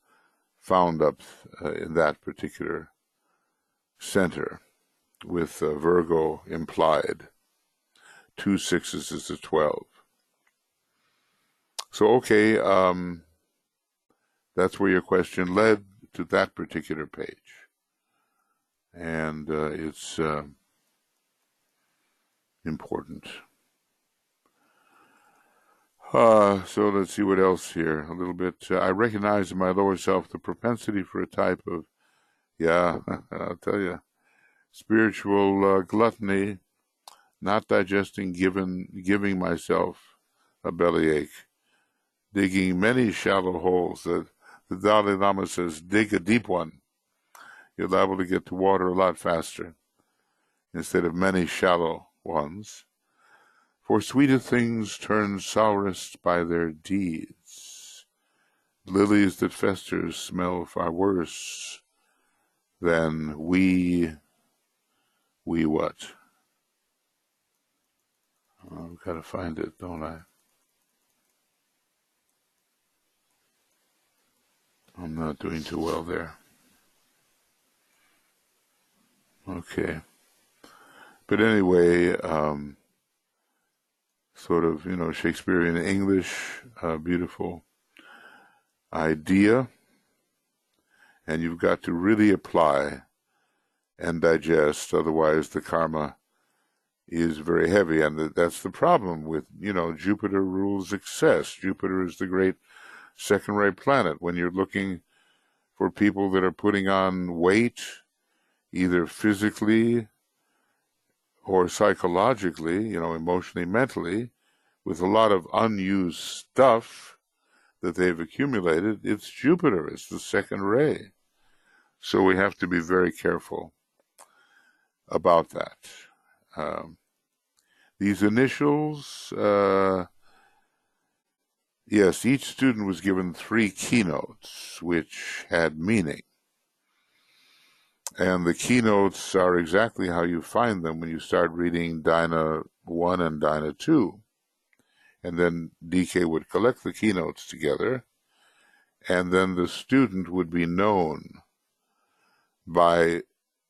found up in that particular center, with Virgo implied. 2 6s is a 12. So, okay, that's where your question led, to that particular page. And it's important. So let's see what else here. A little bit. I recognize in my lower self the propensity for a type of, I'll tell you, spiritual gluttony, not digesting, giving myself a bellyache, digging many shallow holes. The Dalai Lama says, dig a deep one. You're liable to get to water a lot faster instead of many shallow ones. For sweeter things turn sourest by their deeds. Lilies that fester smell far worse than we what? I've got to find it, don't I? I'm not doing too well there. Okay. But anyway, sort of, Shakespearean English, beautiful idea. And you've got to really apply and digest, otherwise the karma is very heavy. And that's the problem with, Jupiter rules excess. Jupiter is the great second-rate planet. When you're looking for people that are putting on weight, either physically or psychologically, emotionally, mentally, with a lot of unused stuff that they've accumulated, it's Jupiter. It's the second ray. So we have to be very careful about that. These initials, yes, each student was given 3 keynotes, which had meaning. And the keynotes are exactly how you find them when you start reading Dhyana 1 and Dhyana 2. And then DK would collect the keynotes together, and then the student would be known by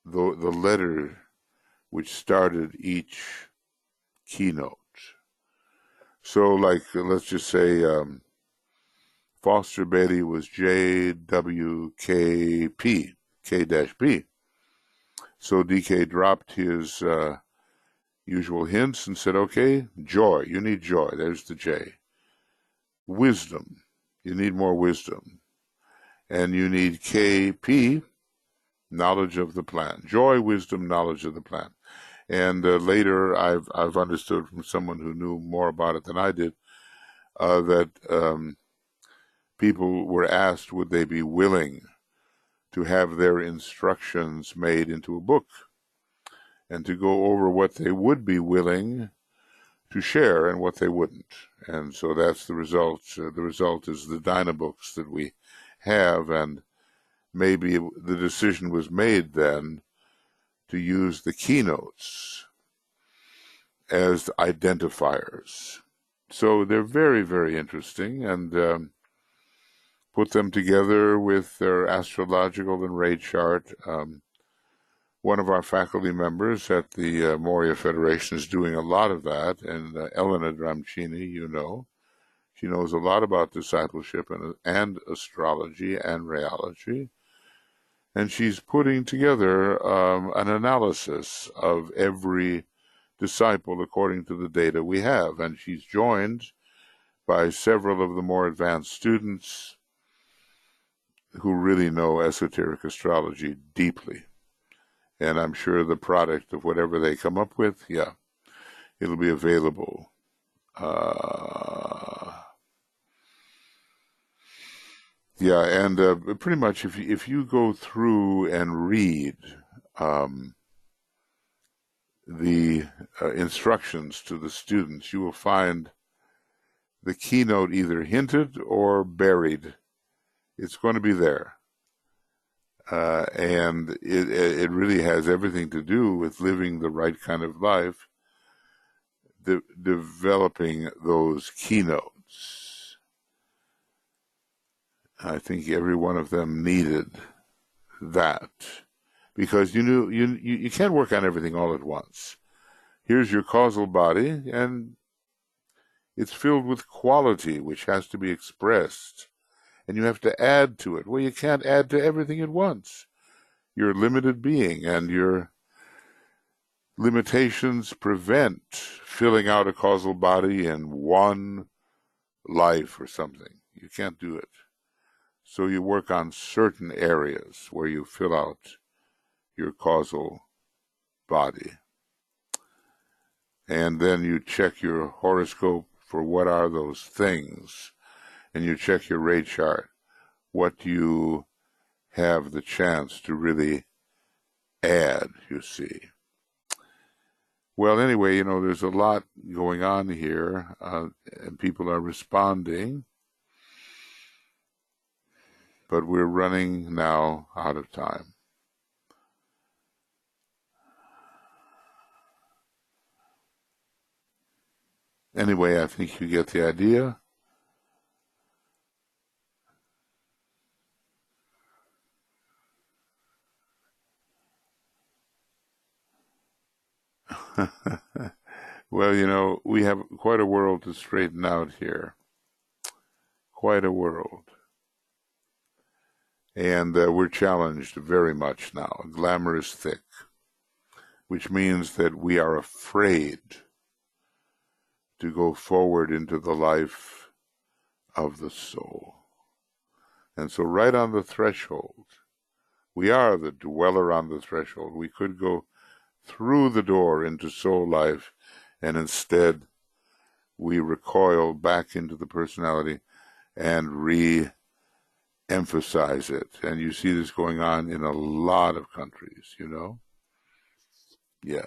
the letter which started each keynote. So, like, let's just say Foster Bailey was JWKP, K-B. So DK dropped his usual hints and said, okay, joy, you need joy, there's the J. Wisdom, you need more wisdom. And you need KP, knowledge of the plan. Joy, wisdom, knowledge of the plan. And later I've understood from someone who knew more about it than I did, that people were asked would they be willing to have their instructions made into a book and to go over what they would be willing to share and what they wouldn't. And so that's the result. The result is the Dhyana books that we have, and maybe the decision was made then to use the keynotes as identifiers. So they're very, very interesting, and put them together with their astrological and ray chart. One of our faculty members at the Moria Federation is doing a lot of that, and Elena Dramcini, she knows a lot about discipleship and astrology and rayology, and she's putting together an analysis of every disciple according to the data we have, and she's joined by several of the more advanced students who really know esoteric astrology deeply. And I'm sure the product of whatever they come up with, it'll be available. And pretty much if you go through and read the instructions to the students, you will find the keynote either hinted or buried. It's going to be there. And it really has everything to do with living the right kind of life, developing those keynotes. I think every one of them needed that, because you can't work on everything all at once. here's your causal body, and it's filled with quality which has to be expressed, and you have to add to it. Well, you can't add to everything at once. You're a limited being, and your limitations prevent filling out a causal body in one life or something. You can't do it. So you work on certain areas where you fill out your causal body. And then you check your horoscope for what are those things. And you check your ray chart. What do you have the chance to really add, you see? Well, anyway, there's a lot going on here, and people are responding, but we're running now out of time. Anyway, I think you get the idea. Well, we have quite a world to straighten out here. Quite a world. And we're challenged very much now. Glamour is thick, which means that we are afraid to go forward into the life of the soul. And so right on the threshold, we are the dweller on the threshold. We could go through the door into soul life, and instead we recoil back into the personality and re-emphasize it. And you see this going on in a lot of countries, Yeah.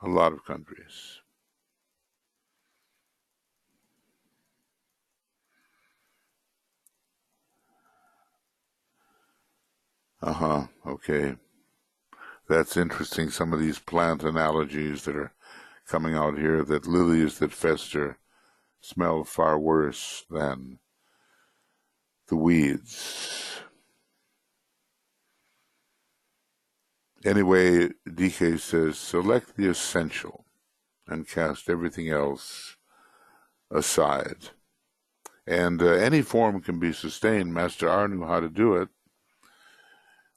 A lot of countries. Okay. That's interesting, some of these plant analogies that are coming out here, that lilies that fester smell far worse than the weeds. Anyway, DK says, select the essential and cast everything else aside. And any form can be sustained. Master R knew how to do it.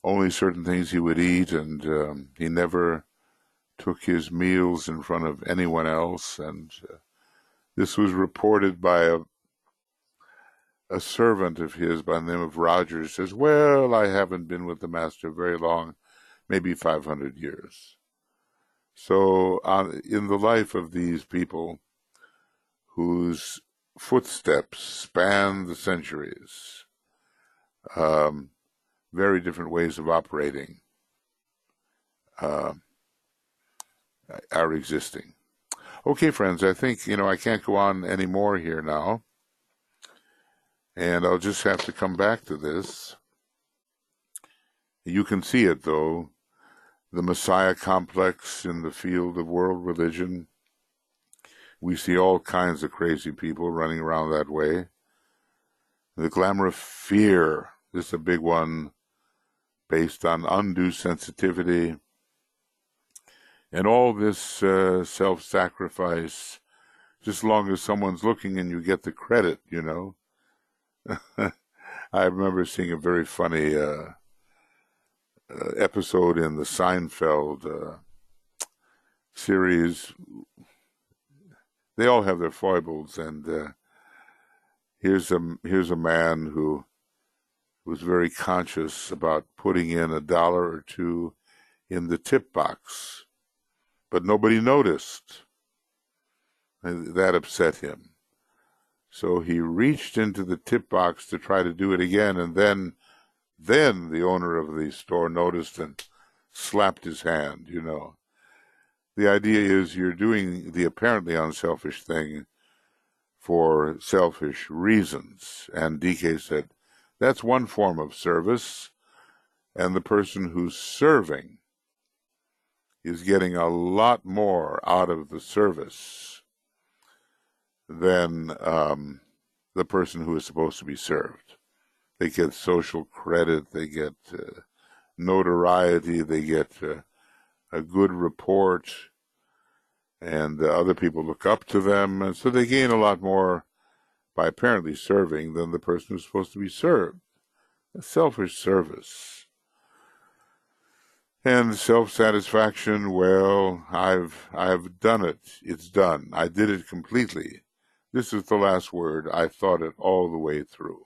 Only certain things he would eat, and he never took his meals in front of anyone else. And this was reported by a servant of his by the name of Rogers. Says, well, I haven't been with the master very long, maybe 500 years. So in the life of these people whose footsteps span the centuries, very different ways of operating are existing. Okay, friends, I think, I can't go on any more here now. And I'll just have to come back to this. You can see it, though, the Messiah complex in the field of world religion. We see all kinds of crazy people running around that way. The glamour of fear, this is a big one, based on undue sensitivity. And all this self-sacrifice, just as long as someone's looking and you get the credit, I remember seeing a very funny episode in the Seinfeld series. They all have their foibles, and here's a man who was very conscious about putting in $1 or $2 in the tip box, but nobody noticed. And that upset him. So he reached into the tip box to try to do it again, and then the owner of the store noticed and slapped his hand, The idea is you're doing the apparently unselfish thing for selfish reasons. And DK said, that's one form of service, and the person who's serving is getting a lot more out of the service than the person who is supposed to be served. They get social credit, they get notoriety, they get a good report, and other people look up to them, and so they gain a lot more by apparently serving than the person who's supposed to be served. A selfish service. And self-satisfaction, well, I've done it. It's done. I did it completely. This is the last word. I thought it all the way through.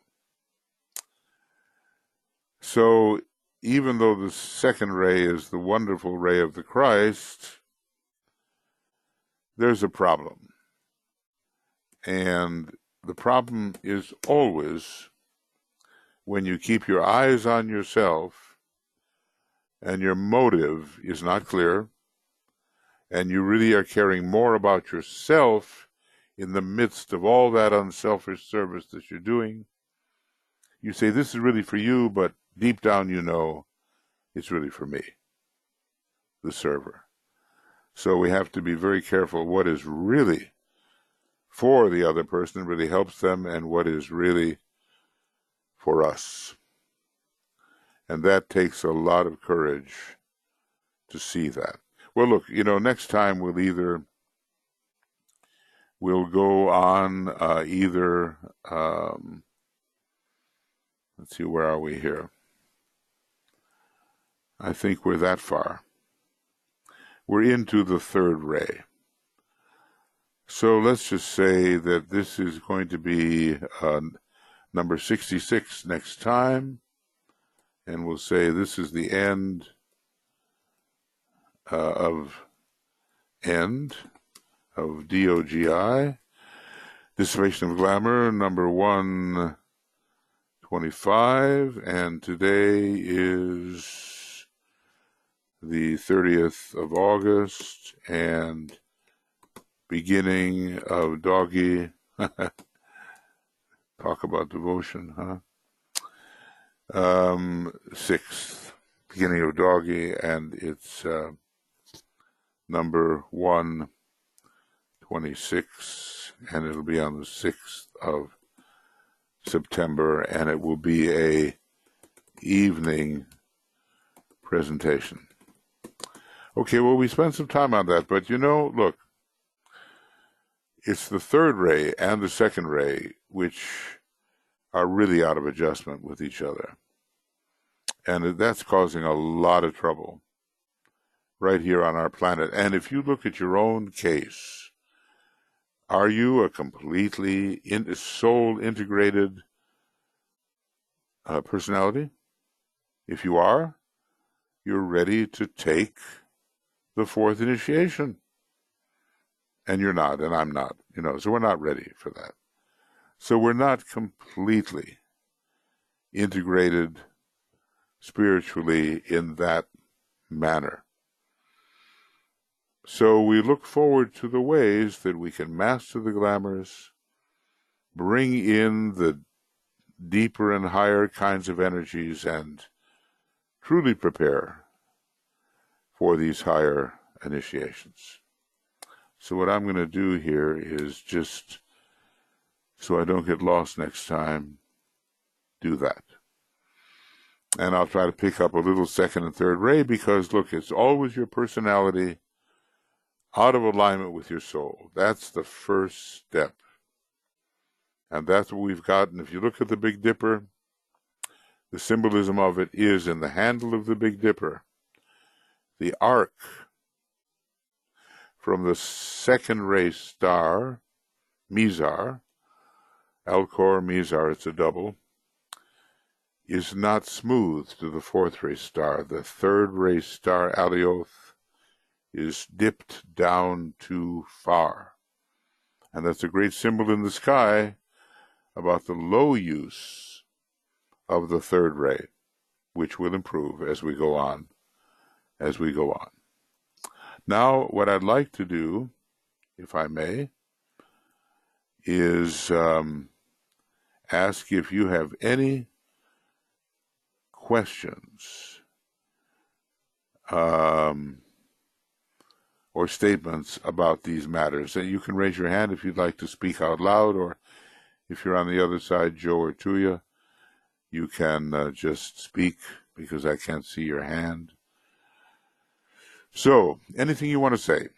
So even though the second ray is the wonderful ray of the Christ, there's a problem. And the problem is always when you keep your eyes on yourself and your motive is not clear, and you really are caring more about yourself in the midst of all that unselfish service that you're doing. You say, this is really for you, but deep down you know it's really for me, the server. So we have to be very careful what is really for the other person, really helps them, and what is really for us. And that takes a lot of courage to see that. Well, look, next time we'll go on let's see, where are we here? I think we're that far. We're into the third ray. So let's just say that this is going to be number 66 next time, and we'll say this is the end of DOGI, Dissipation of Glamour, number 125, and today is the 30th of August, and beginning of doggy. Talk about devotion, huh? 6th, beginning of doggy, and it's number 126, and it'll be on the 6th of September, and it will be a evening presentation. Okay, well, we spent some time on that, but look, it's the third ray and the second ray which are really out of adjustment with each other. And that's causing a lot of trouble right here on our planet. And if you look at your own case, are you a completely soul-integrated personality? If you are, you're ready to take the fourth initiation. And you're not, and I'm not, so we're not ready for that. So we're not completely integrated spiritually in that manner. So we look forward to the ways that we can master the glamours, bring in the deeper and higher kinds of energies, and truly prepare for these higher initiations. So what I'm going to do here is, just so I don't get lost next time, do that. And I'll try to pick up a little second and third ray, because, look, it's always your personality out of alignment with your soul. That's the first step. And that's what we've got. And if you look at the Big Dipper, the symbolism of it is in the handle of the Big Dipper. The arc from the second ray star, Mizar, Alcor Mizar, it's a double, is not smooth to the fourth ray star. The third ray star, Alioth, is dipped down too far. And that's a great symbol in the sky about the low use of the third ray, which will improve as we go on. Now, what I'd like to do, if I may, is ask if you have any questions or statements about these matters. And you can raise your hand if you'd like to speak out loud, or if you're on the other side, Joe or Tuija, you can just speak, because I can't see your hand. So, anything you want to say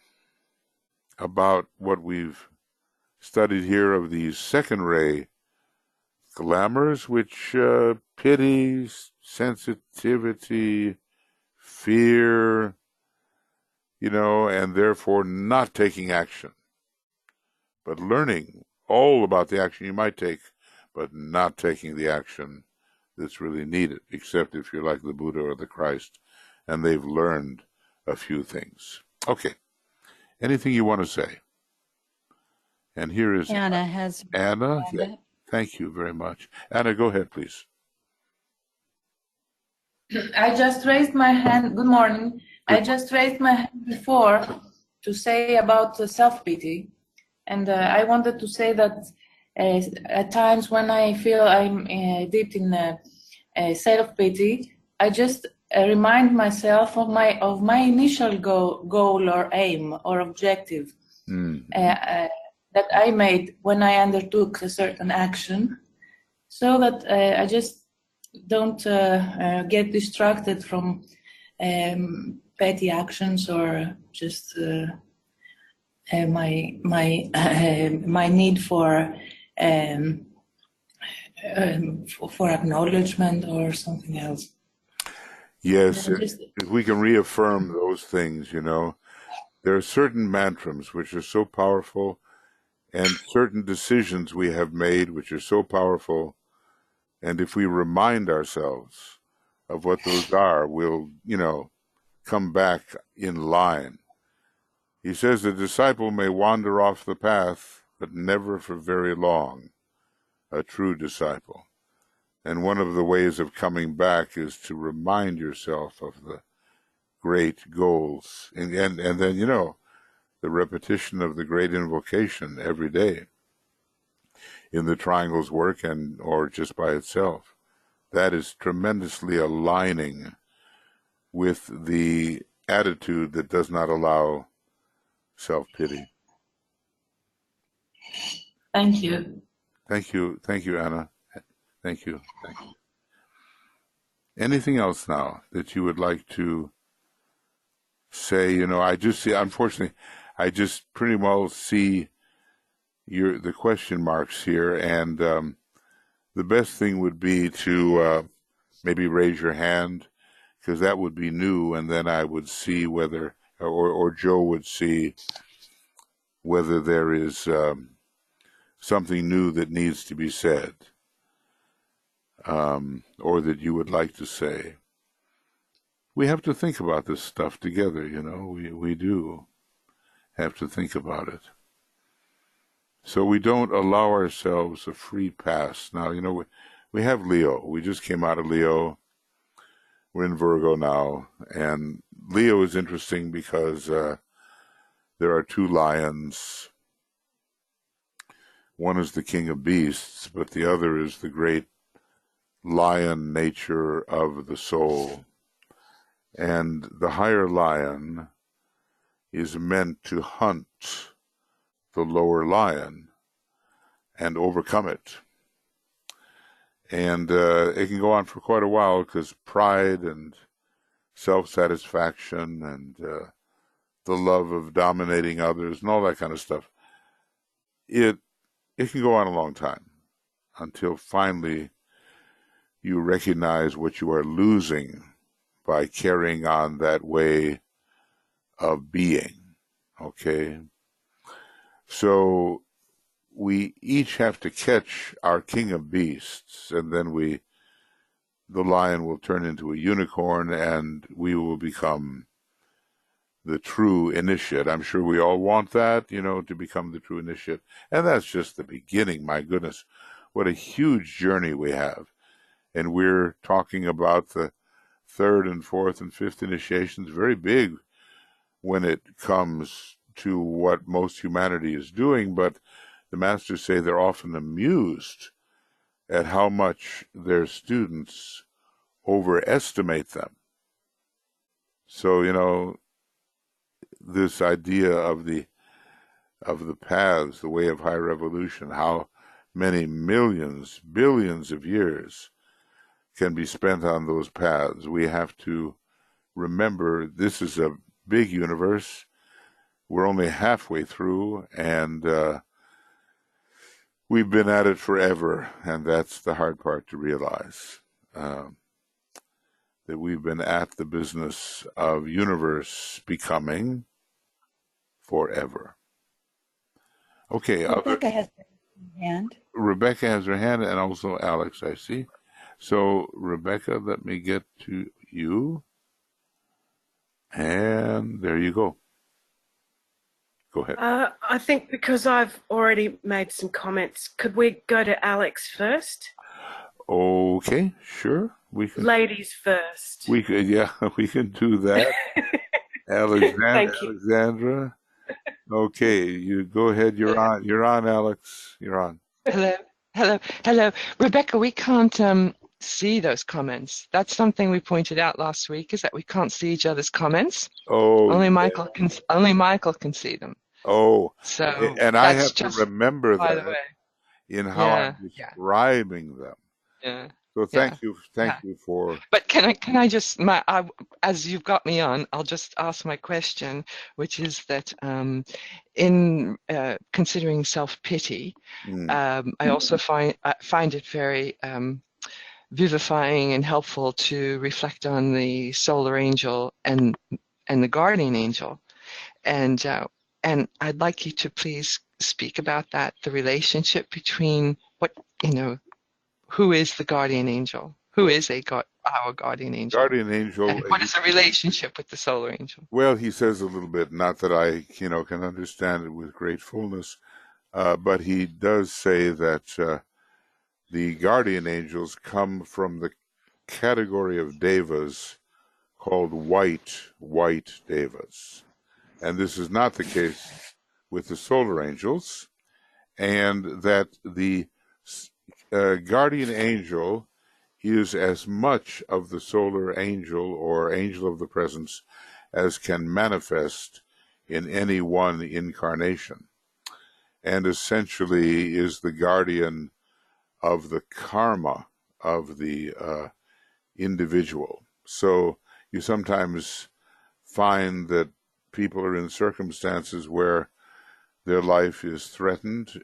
about what we've studied here of these second ray glamours, which pity, sensitivity, fear, and therefore not taking action, but learning all about the action you might take, but not taking the action that's really needed, except if you're like the Buddha or the Christ, and they've learned a few things. Okay. Anything you want to say? And here is Anna has Anna. Thank you very much. Anna, go ahead, please. I just raised my hand. Good morning. I just raised my hand before to say about self-pity. And I wanted to say that at times when I feel I'm deep in self-pity, I just remind myself of my initial goal or aim or objective that I made when I undertook a certain action, so that I just don't get distracted from petty actions or just my need for acknowledgement or something else. Yes, if we can reaffirm those things, there are certain mantras which are so powerful, and certain decisions we have made which are so powerful, and if we remind ourselves of what those are, we'll, come back in line. He says the disciple may wander off the path, but never for very long, a true disciple. And one of the ways of coming back is to remind yourself of the great goals. And then, the repetition of the great invocation every day in the triangle's work or just by itself. That is tremendously aligning with the attitude that does not allow self-pity. Thank you. Thank you, Anna. Thank you. Anything else now that you would like to say? I just see, unfortunately, I just pretty well see the question marks here, and the best thing would be to maybe raise your hand, because that would be new, and then I would see whether, or Joe would see whether there is something new that needs to be said, or that you would like to say. We have to think about this stuff together, we do have to think about it. So we don't allow ourselves a free pass. Now, we have Leo. We just came out of Leo. We're in Virgo now. And Leo is interesting because there are two lions. One is the king of beasts, but the other is the great lion nature of the soul. And the higher lion is meant to hunt the lower lion and overcome it. And it can go on for quite a while, because pride and self-satisfaction and the love of dominating others and all that kind of stuff, it can go on a long time, until finally you recognize what you are losing by carrying on that way of being. Okay? So we each have to catch our king of beasts, and then the lion will turn into a unicorn, and we will become the true initiate. I'm sure we all want that, to become the true initiate. And that's just the beginning. My goodness, what a huge journey we have. And we're talking about the third and fourth and fifth initiations, very big when it comes to what most humanity is doing. But the masters say they're often amused at how much their students overestimate them. So, this idea of the paths, the way of high revolution, how many millions, billions of years can be spent on those paths. We have to remember this is a big universe. We're only halfway through, and we've been at it forever, and that's the hard part to realize, that we've been at the business of universe becoming forever. Okay. Rebecca has her hand. Rebecca has her hand, and also Alex, I see. So, Rebecca, let me get to you. And there you go. Go ahead. I think because I've already made some comments, could we go to Alex first? Okay, sure. We can. Ladies first. We could, yeah, we can do that. Alexandra. Okay, you go ahead. You're on. You're on, Alex. You're on. Hello. Rebecca, we can't see those comments. That's something we pointed out last week, is that we can't see each other's comments. Oh, only Michael can see them. Oh, so and I have to remember that in how I'm describing them. Yeah. So thank you for. But can I just, as you've got me on, I'll just ask my question, which is that in considering self-pity, I also find it very vivifying and helpful to reflect on the solar angel and the guardian angel, and I'd like you to please speak about that, the relationship between who is the guardian angel? Who is our guardian angel? Guardian angel. And what is the relationship with the solar angel? Well, he says a little bit, not that I, can understand it with great fullness, but he does say that the guardian angels come from the category of devas called white devas. And this is not the case with the solar angels, and that the guardian angel is as much of the solar angel or angel of the presence as can manifest in any one incarnation, and essentially is the guardian of the karma of the individual. So you sometimes find that people are in circumstances where their life is threatened,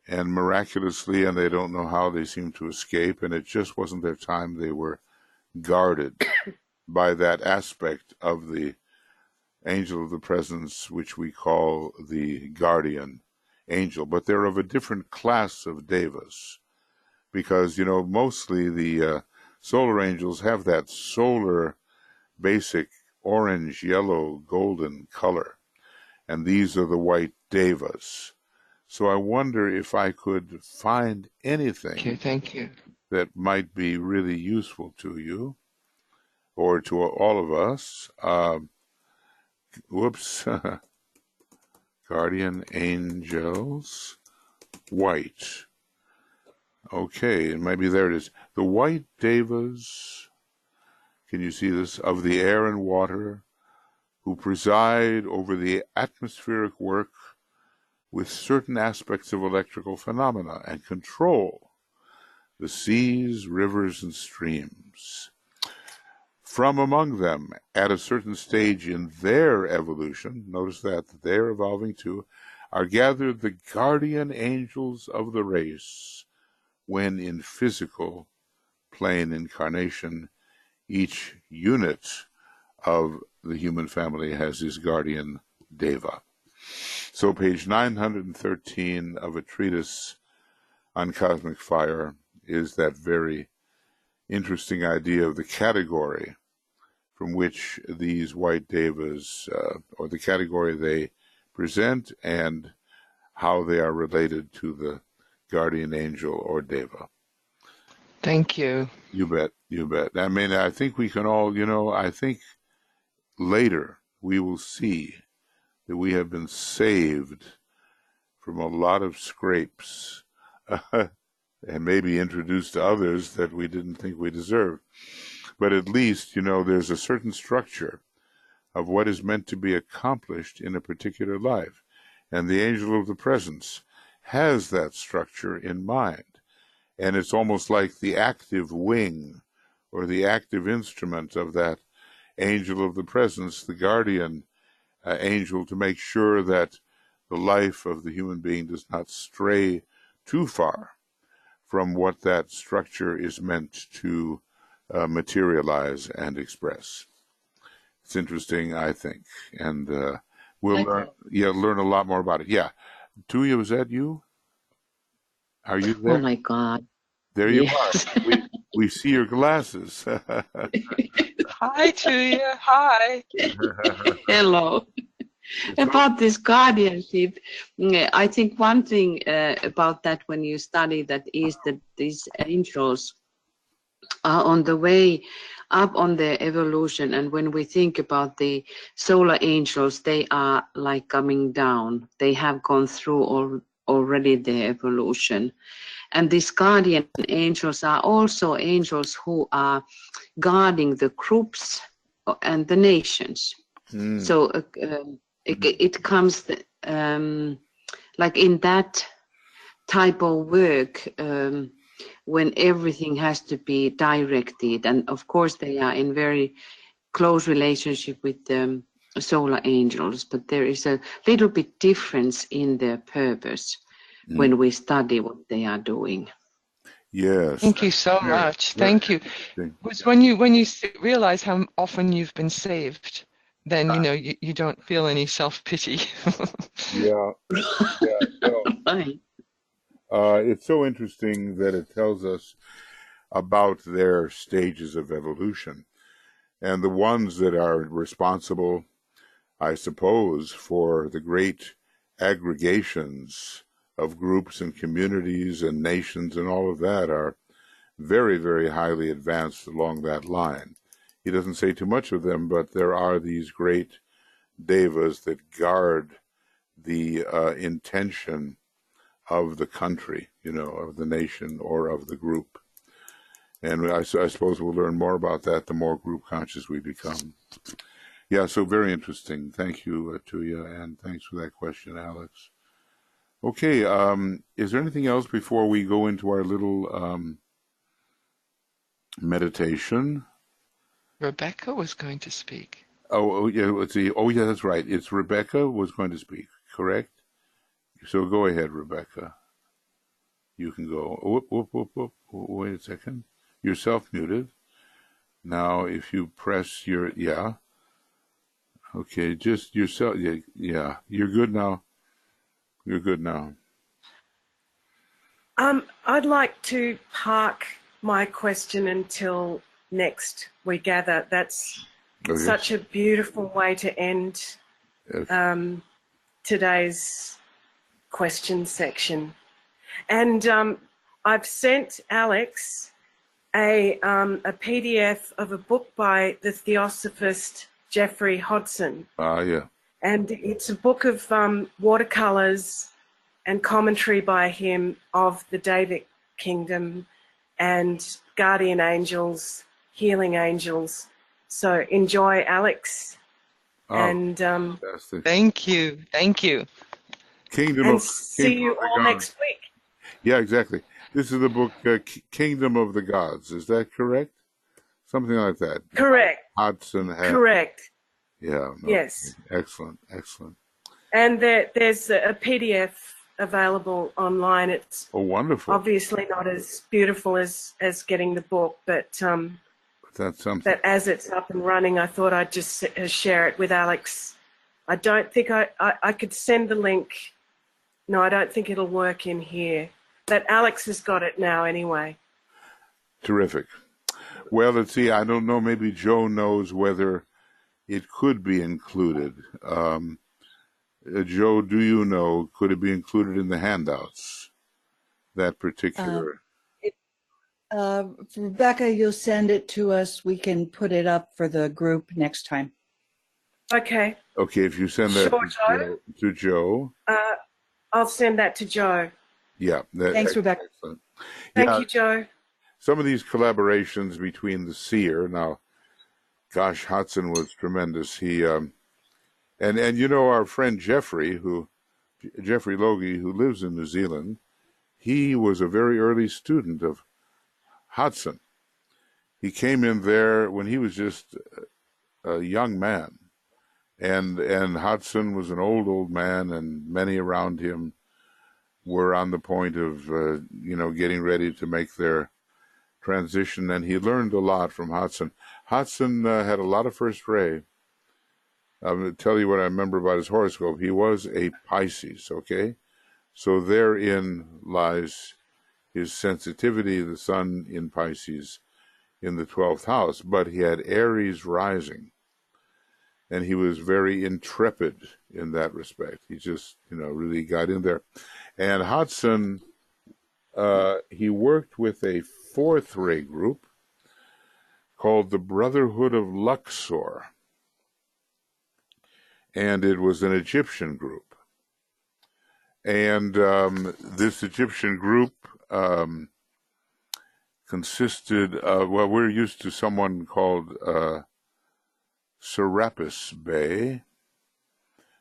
and miraculously, and they don't know how, they seem to escape, and it just wasn't their time. They were guarded by that aspect of the angel of the presence, which we call the guardian angel. But they're of a different class of devas, because, mostly the solar angels have that solar basic orange, yellow, golden color, and these are the white devas. So I wonder if I could find anything thank you. that might be really useful to you or to all of us. Guardian angels, white. Okay, and maybe there it is. The white devas, can you see this, of the air and water, who preside over the atmospheric work with certain aspects of electrical phenomena and control the seas, rivers, and streams. From among them, at a certain stage in their evolution, notice that they're evolving too, are gathered the guardian angels of the race, when in physical plane incarnation, each unit of the human family has his guardian deva. So page 913 of a treatise on cosmic fire is that very interesting idea of the category from which these white devas, or the category they present, and how they are related to the guardian angel or deva. Thank you. You bet. I mean, I think we can all, I think later we will see that we have been saved from a lot of scrapes and maybe introduced to others that we didn't think we deserved. But at least, there's a certain structure of what is meant to be accomplished in a particular life. And the angel of the presence has that structure in mind. And it's almost like the active wing or the active instrument of that angel of the presence, the guardian angel, to make sure that the life of the human being does not stray too far from what that structure is meant to materialize and express. It's interesting, I think, and we'll learn a lot more about it. Yeah, Tuija, was that you? Are you there? Oh my God! There Yes. you are. We see your glasses. Hi, Tuija. Hi. Hello. About this guardianship, I think one thing about that when you study that is that these angels are on the way up on the evolution, and when we think about the solar angels, they are like coming down. They have gone through already the evolution. And these guardian angels are also angels who are guarding the groups and the nations. So it comes like in that type of work when everything has to be directed. And of course, they are in very close relationship with the solar angels, but there is a little bit difference in their purpose when we study what they are doing. Yes. Thank you so much. Thank you. Because when you realize how often you've been saved, then you don't feel any self-pity. Yeah. It's so interesting that it tells us about their stages of evolution, and the ones that are responsible, I suppose, for the great aggregations of groups and communities and nations and all of that are very, very highly advanced along that line. He doesn't say too much of them, but there are these great devas that guard the intention of the country, of the nation or of the group. And I suppose we'll learn more about that the more group conscious we become. Yeah, so very interesting. Thank you, Tuija, and thanks for that question, Alex. Okay, is there anything else before we go into our little meditation? Rebecca was going to speak. Oh yeah, let's see. Oh yeah, that's right. It's Rebecca was going to speak, correct? So go ahead, Rebecca. You can go. Whoop. Wait a second. You're self-muted. Now, if you press your, okay, just yourself, yeah, you're good now. You're good now. I'd like to park my question until next we gather. That's such a beautiful way to end today's question section. And I've sent Alex a PDF of a book by the theosophist Jeffrey Hodson. Yeah. And it's a book of watercolors and commentary by him of the Davic kingdom and guardian angels, healing angels. So enjoy, Alex. And thank you. See you all next week. Yeah, exactly. This is the book Kingdom of the Gods. Is that correct? Something like that. Correct. Hodson has. Correct. Yeah. Yes. Excellent. And there's a PDF available online. It's wonderful. Obviously not as beautiful as getting the book, but that's something. That as it's up and running, I thought I'd just share it with Alex. I don't think I could send the link. No, I don't think it'll work in here. But Alex has got it now anyway. Terrific. Well, let's see. I don't know. Maybe Joe knows whether it could be included. Joe, do you know, could it be included in the handouts? That particular... Rebecca, you'll send it to us. We can put it up for the group next time. Okay. Okay, if you send that to Joe. I'll send that to Joe. Yeah. Thanks, Rebecca. Excellent. Thank you, Joe. Some of these collaborations between the seer, now, gosh, Hansen was tremendous. He, and our friend Jeffrey Logie, who lives in New Zealand, he was a very early student of Hansen. He came in there when he was just young man. And Hansen was an old man, and many around him were on the point of, getting ready to make their transition. And he learned a lot from Hansen. Hansen had a lot of first ray. I'm going to tell you what I remember about his horoscope. He was a Pisces, okay? So therein lies his sensitivity, the sun in Pisces in the 12th house. But he had Aries rising. And he was very intrepid in that respect. He just, really got in there. And Hansen, he worked with a fourth ray group called the Brotherhood of Luxor. And it was an Egyptian group. And this Egyptian group consisted of, well, we're used to someone called Serapis Bey,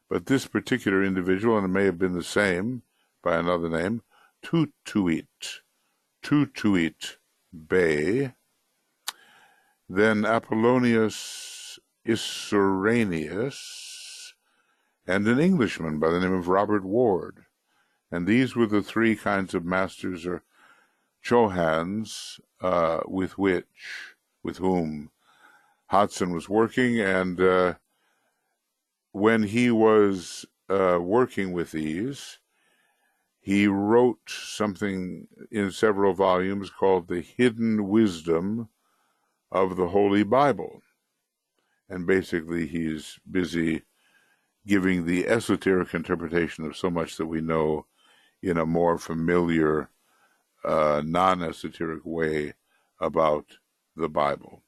but this particular individual, and it may have been the same by another name, Tutuit Bey, then Apollonius Isuranius, and an Englishman by the name of Robert Ward. And these were the three kinds of masters or Johans with whom Hansen was working. And when he was working with these, he wrote something in several volumes called The Hidden Wisdom of the Holy Bible. And basically he's busy giving the esoteric interpretation of so much that we know in a more familiar, non-esoteric way about the Bible.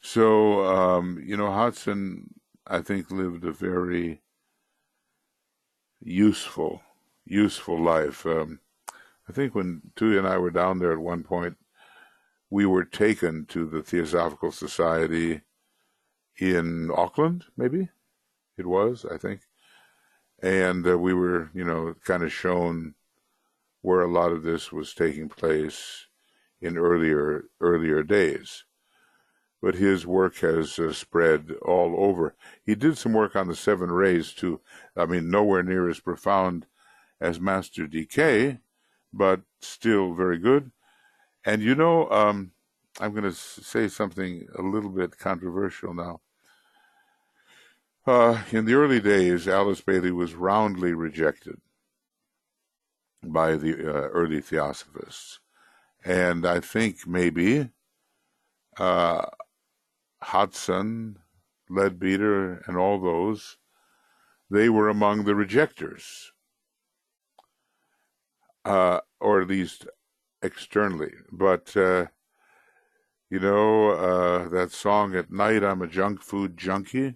So, Hansen, I think, lived a very useful life. I think when Tuija and I were down there at one point, we were taken to the Theosophical Society in Auckland, maybe it was, I think. And we were, kind of shown where a lot of this was taking place in earlier days. But his work has spread all over. He did some work on the 7 rays too. I mean, nowhere near as profound as Master DK, but still very good. And I'm going to say something a little bit controversial now. In the early days, Alice Bailey was roundly rejected by the early Theosophists. And I think maybe Hansen, Leadbeater, and all those, they were among the rejectors, or at least externally. But, that song, At Night I'm a Junk Food Junkie,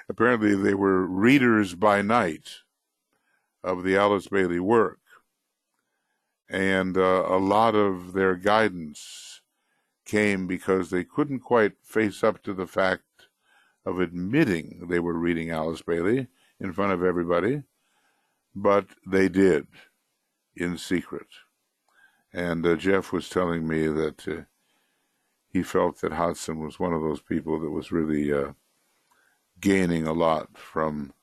apparently they were readers by night of the Alice Bailey work. And a lot of their guidance came because they couldn't quite face up to the fact of admitting they were reading Alice Bailey in front of everybody, but they did in secret. And Jeff was telling me that he felt that Hansen was one of those people that was really gaining a lot from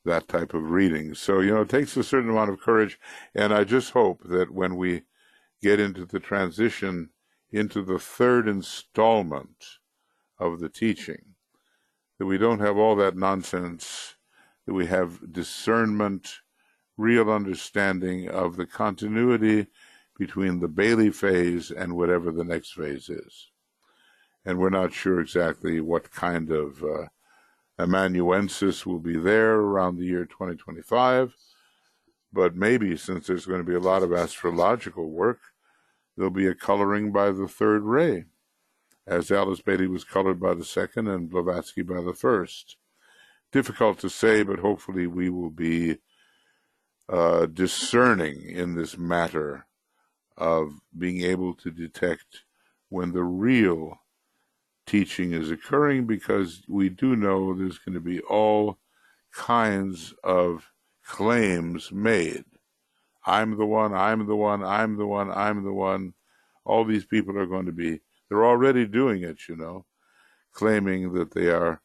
that type of reading. So, it takes a certain amount of courage, and I just hope that when we get into the transition into the third installment of the teaching, that we don't have all that nonsense, that we have discernment, real understanding of the continuity between the Bailey phase and whatever the next phase is. And we're not sure exactly what kind of amanuensis will be there around the year 2025, but maybe since there's going to be a lot of astrological work, there'll be a coloring by the third ray, as Alice Bailey was colored by the second and Blavatsky by the first. Difficult to say, but hopefully we will be discerning in this matter of being able to detect when the real teaching is occurring, because we do know there's going to be all kinds of claims made. I'm the one, I'm the one, I'm the one. All these people are going to be, they're already doing it, claiming that they are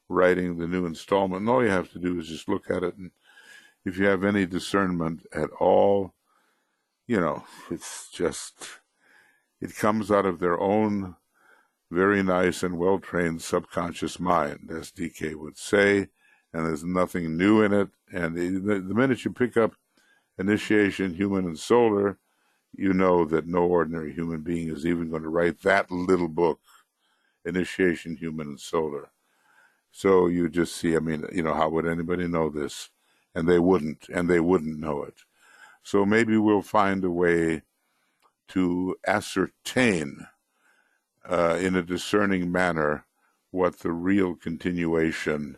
writing the new installment. And all you have to do is just look at it, and if you have any discernment at all, it's just, it comes out of their own very nice and well-trained subconscious mind, as DK would say, and there's nothing new in it. And the minute you pick up initiation, human, and solar, you know that no ordinary human being is even going to write that little book, initiation, human, and solar. So you just see, how would anybody know this? And they wouldn't know it. So maybe we'll find a way to ascertain in a discerning manner what the real continuation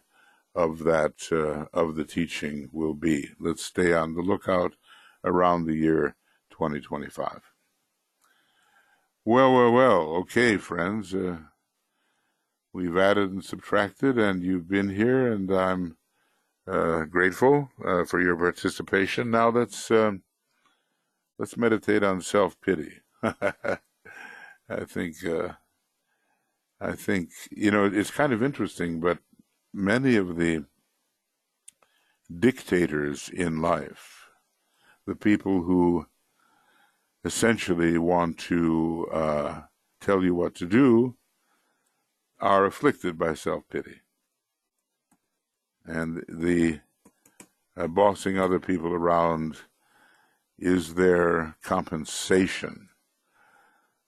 of that of the teaching will be. Let's stay on the lookout around the year 2025. Well. Okay, friends. We've added and subtracted, and you've been here, and I'm grateful for your participation. Now let's meditate on self-pity. I think it's kind of interesting, but many of the dictators in life, the people who essentially want to tell you what to do, are afflicted by self-pity. And the bossing other people around is their compensation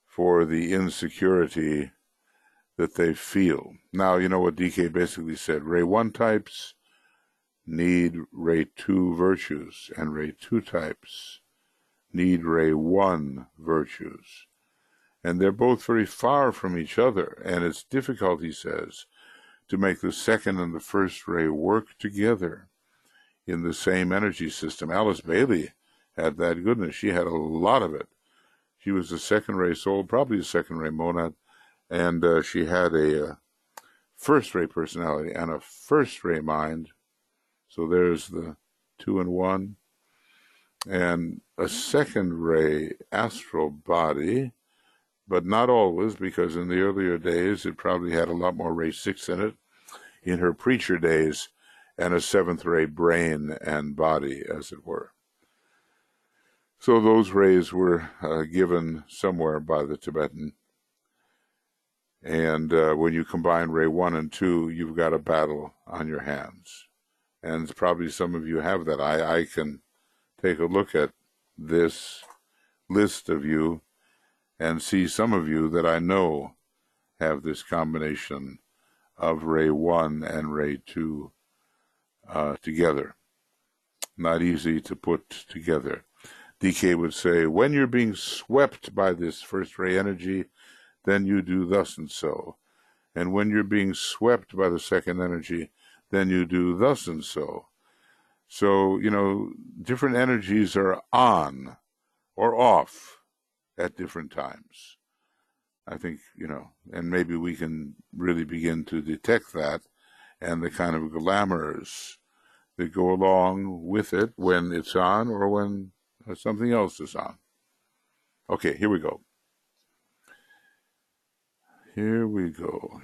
for the insecurity that they feel. Now, you know what DK basically said. Ray 1 types need Ray 2 virtues, and Ray 2 types need Ray 1 virtues. And they're both very far from each other, and it's difficult, he says, to make the second and the first ray work together in the same energy system. Alice Bailey had that goodness. She had a lot of it. She was a second ray soul, probably a second ray monad, and she had a first ray personality and a first ray mind. So there's the 2 and 1, and a second ray astral body, but not always, because in the earlier days it probably had a lot more ray 6 in it in her preacher days, and a 7th ray brain and body, as it were. So those rays were given somewhere by the Tibetan. And when you combine ray 1 and 2, you've got a battle on your hands. And probably some of you have that. I can take a look at this list of you and see some of you that I know have this combination of ray 1 and ray 2 together. Not easy to put together. DK would say, when you're being swept by this first ray energy, then you do thus and so. And when you're being swept by the second energy, then you do thus and so. So, different energies are on or off at different times. I think, and maybe we can really begin to detect that and the kind of glamours that go along with it when it's on or when something else is on. Okay, here we go. Here we go.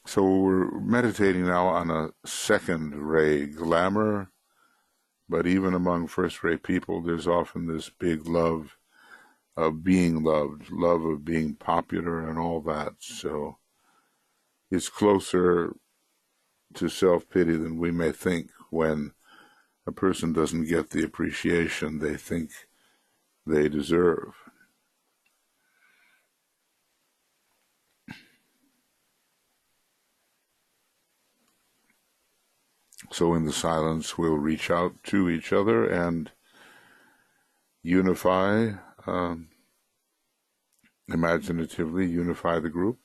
So we're meditating now on a second ray glamour, but even among first ray people, there's often this big love of being loved, love of being popular and all that. So it's closer to self-pity than we may think when a person doesn't get the appreciation they think they deserve. So in the silence, we'll reach out to each other and unify, imaginatively unify the group.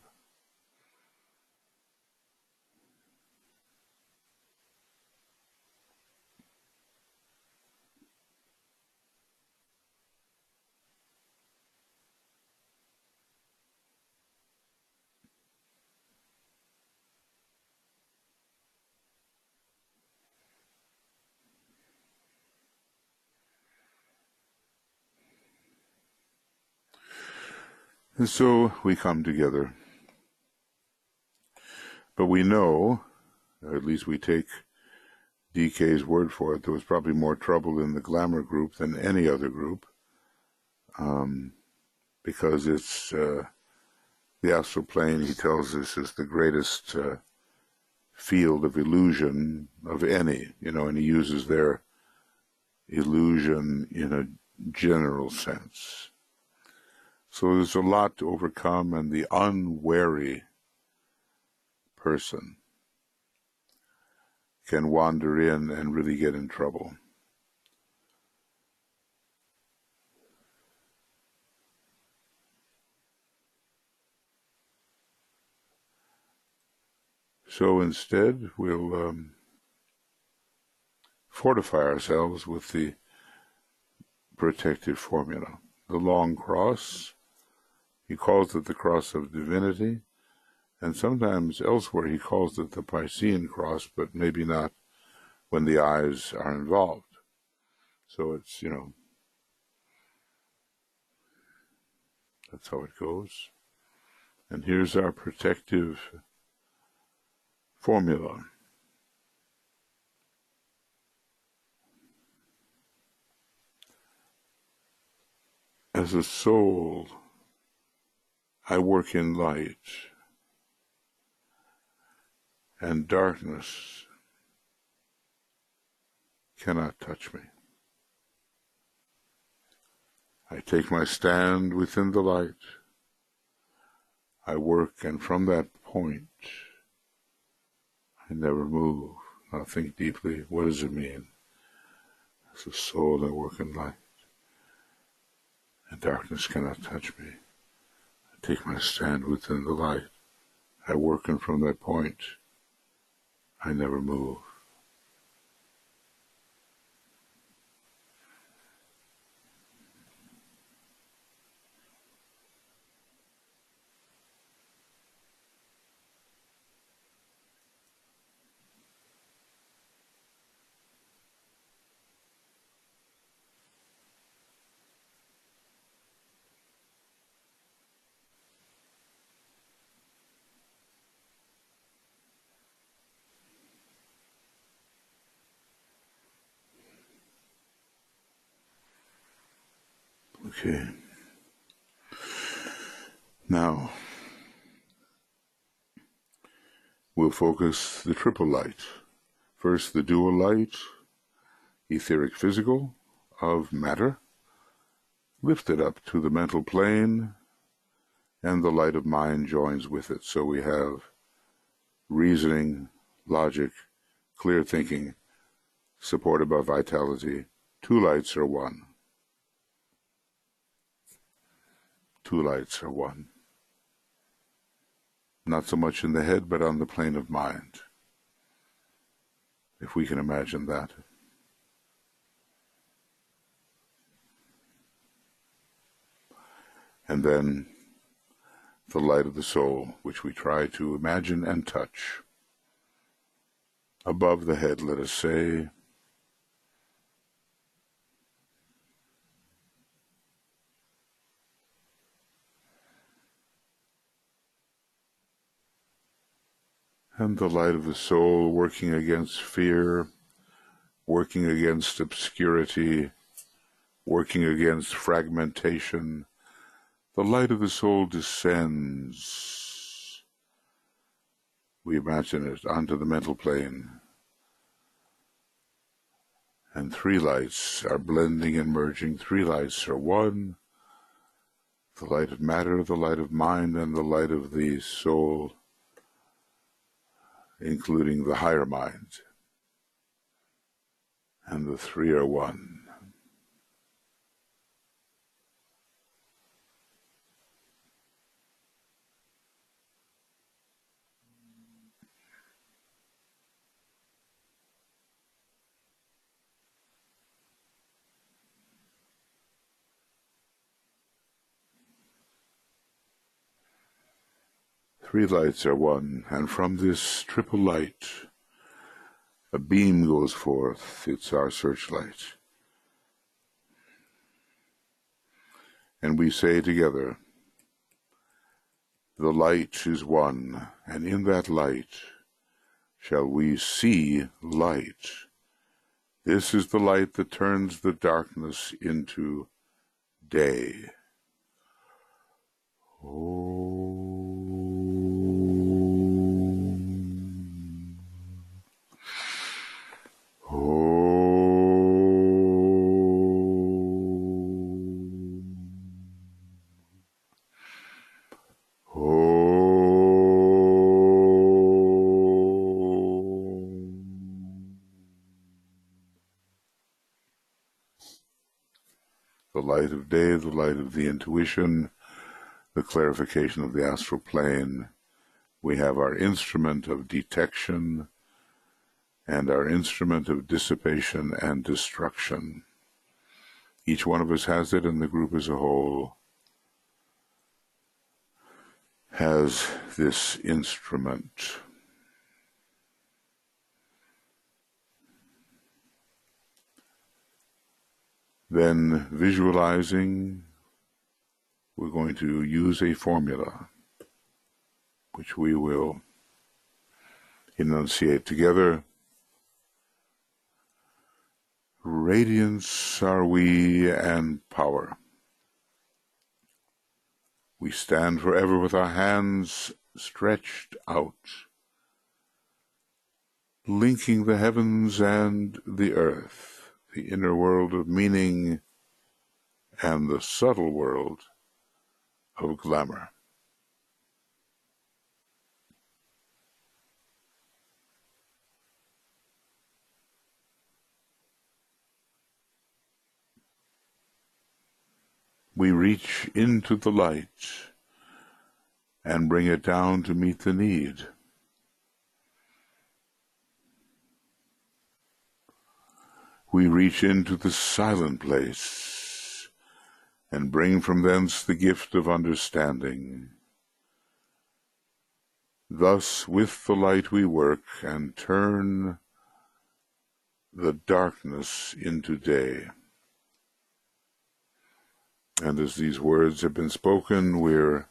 And so we come together. But we know, or at least we take DK's word for it, there was probably more trouble in the glamour group than any other group, because it's the astral plane, he tells us, is the greatest field of illusion of any, and he uses their illusion in a general sense. So there's a lot to overcome, and the unwary person can wander in and really get in trouble. So instead, we'll fortify ourselves with the protective formula. The long cross, he calls it the cross of divinity, and sometimes elsewhere he calls it the Piscean cross, but maybe not when the eyes are involved. So it's, that's how it goes. And here's our protective formula. As a soul, I work in light, and darkness cannot touch me. I take my stand within the light. I work, and from that point, I never move. Now think deeply, what does it mean? As a soul, I work in light, and darkness cannot touch me. I take my stand within the light. I work, and from that point, I never move. Okay. Now, we'll focus the triple light. First, the dual light, etheric physical, of matter, lifted up to the mental plane, and the light of mind joins with it. So we have reasoning, logic, clear thinking, supported by vitality. Two lights are one. Two lights are one. Not so much in the head, but on the plane of mind, if we can imagine that. And then the light of the soul, which we try to imagine and touch. Above the head, let us say, and the light of the soul working against fear, working against obscurity, working against fragmentation. The light of the soul descends, we imagine it, onto the mental plane. And three lights are blending and merging. Three lights are one. The light of matter, the light of mind, and the light of the soul, including the higher mind. And the three are one. Three lights are one, and from this triple light, a beam goes forth. It's our searchlight. And we say together, The light is one, and in that light shall we see light. This is the light that turns the darkness into day. The light of day, the light of the intuition, the clarification of the astral plane. We have our instrument of detection and our instrument of dissipation and destruction. Each one of us has it, and the group as a whole has this instrument. Then visualizing, we're going to use a formula which we will enunciate together. Radiance are we and power. We stand forever with our hands stretched out, linking the heavens and the earth, the inner world of meaning and the subtle world of glamour. We reach into the light and bring it down to meet the need. We reach into the silent place and bring from thence the gift of understanding. Thus with the light we work and turn the darkness into day. And as these words have been spoken, we're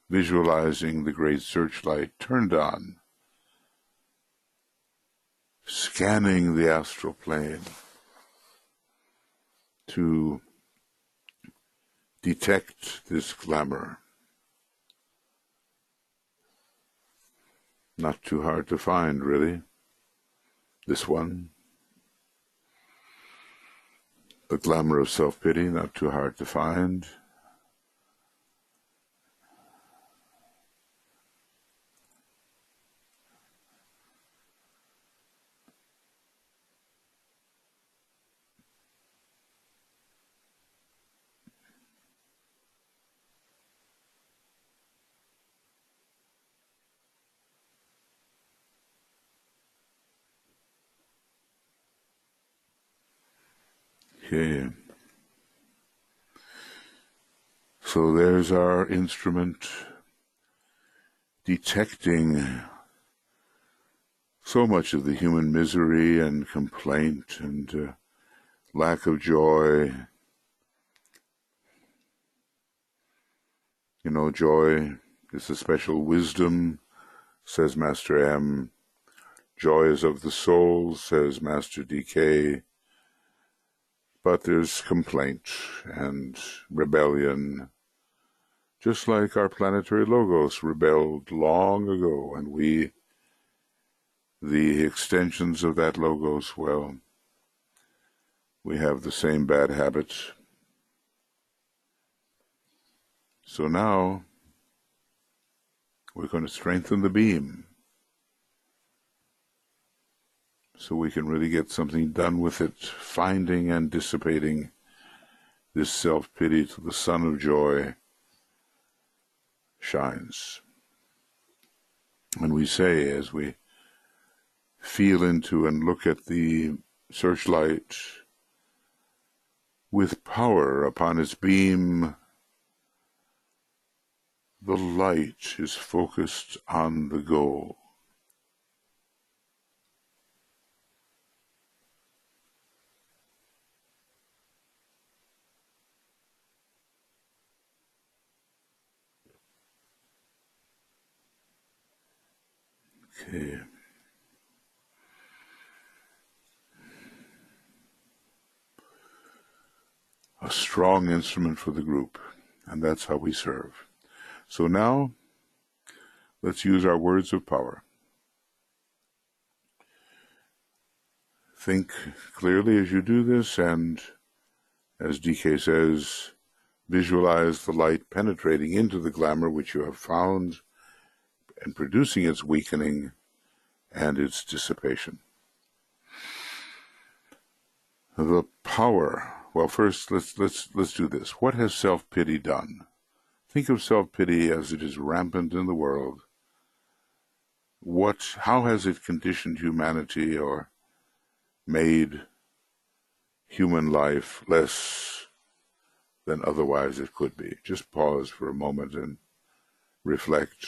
visualizing the great searchlight turned on, scanning the astral plane to detect this glamour. Not too hard to find, really. This one. The glamour of self-pity, not too hard to find. Okay. So there's our instrument detecting so much of the human misery and complaint and lack of joy. You know, joy is a special wisdom, says Master M. Joy is of the soul, says Master DK. But there's complaint and rebellion, just like our planetary logos rebelled long ago, and we, the extensions of that logos, well, we have the same bad habits. So now we're going to strengthen the beam so we can really get something done with it, finding and dissipating this self-pity till the sun of joy shines. And we say, as we feel into and look at the searchlight, with power upon its beam, the light is focused on the goal. Okay. A strong instrument for the group, and that's how we serve. So now, let's use our words of power. Think clearly as you do this, and as DK says, visualize the light penetrating into the glamour which you have found and producing its weakening and its dissipation. The power. Well, first, let's do this. What has self-pity done? Think of self-pity as it is rampant in the world. How has it conditioned humanity or made human life less than otherwise it could be? Just pause for a moment and reflect.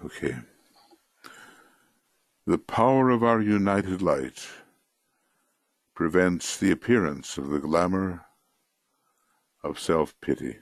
Okay. The power of our united light prevents the appearance of the glamour of self-pity.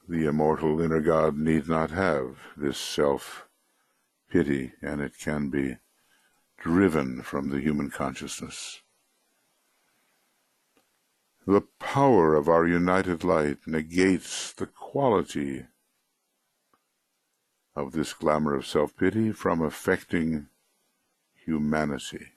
The immortal inner God need not have this self-pity, and it can be driven from the human consciousness. The power of our united light negates the quality of this glamour of self-pity from affecting humanity.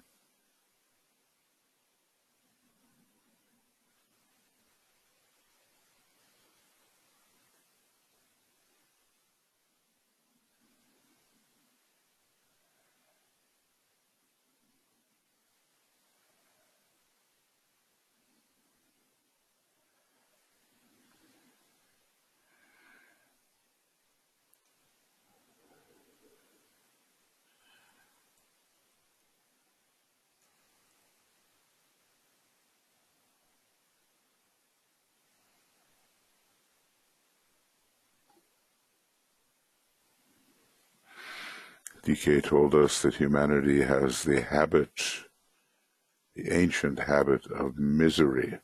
DK told us that humanity has the ancient habit of misery.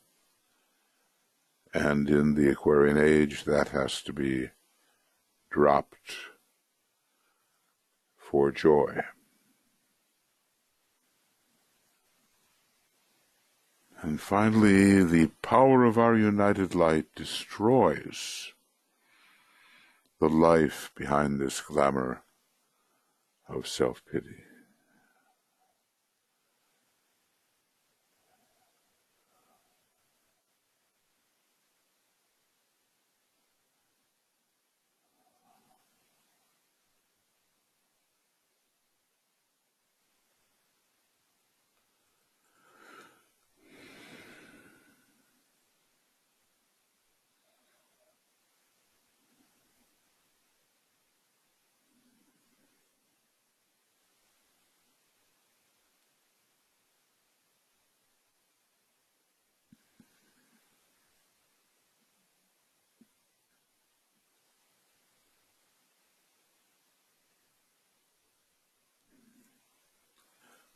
And in the Aquarian age, that has to be dropped for joy. And finally, the power of our united light destroys the life behind this glamour of self-pity.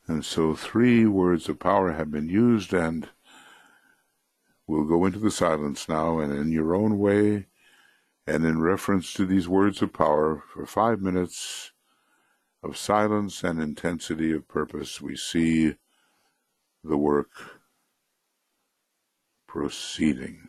And so 3 words of power have been used, and we'll go into the silence now, and in your own way, and in reference to these words of power, for 5 minutes of silence and intensity of purpose, we see the work proceeding.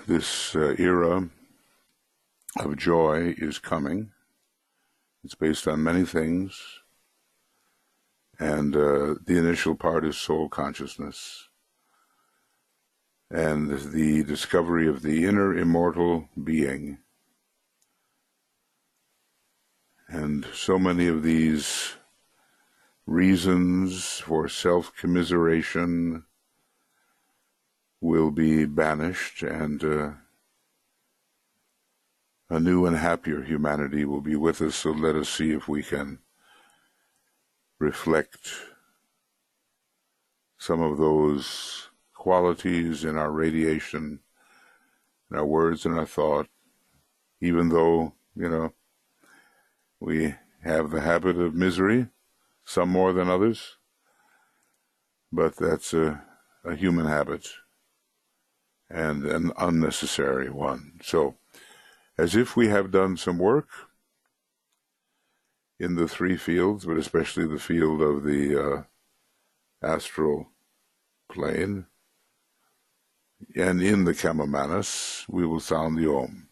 this era of joy is coming. It's based on many things, and the initial part is soul consciousness and the discovery of the inner immortal being. And so many of these reasons for self-commiseration will be banished, and a new and happier humanity will be with us. So let us see if we can reflect some of those qualities in our radiation, in our words and our thought, even though, we have the habit of misery, some more than others, but that's a human habit and an unnecessary one. So, as if we have done some work in the three fields, but especially the field of the astral plane, and in the Kamamanas, we will sound the Om,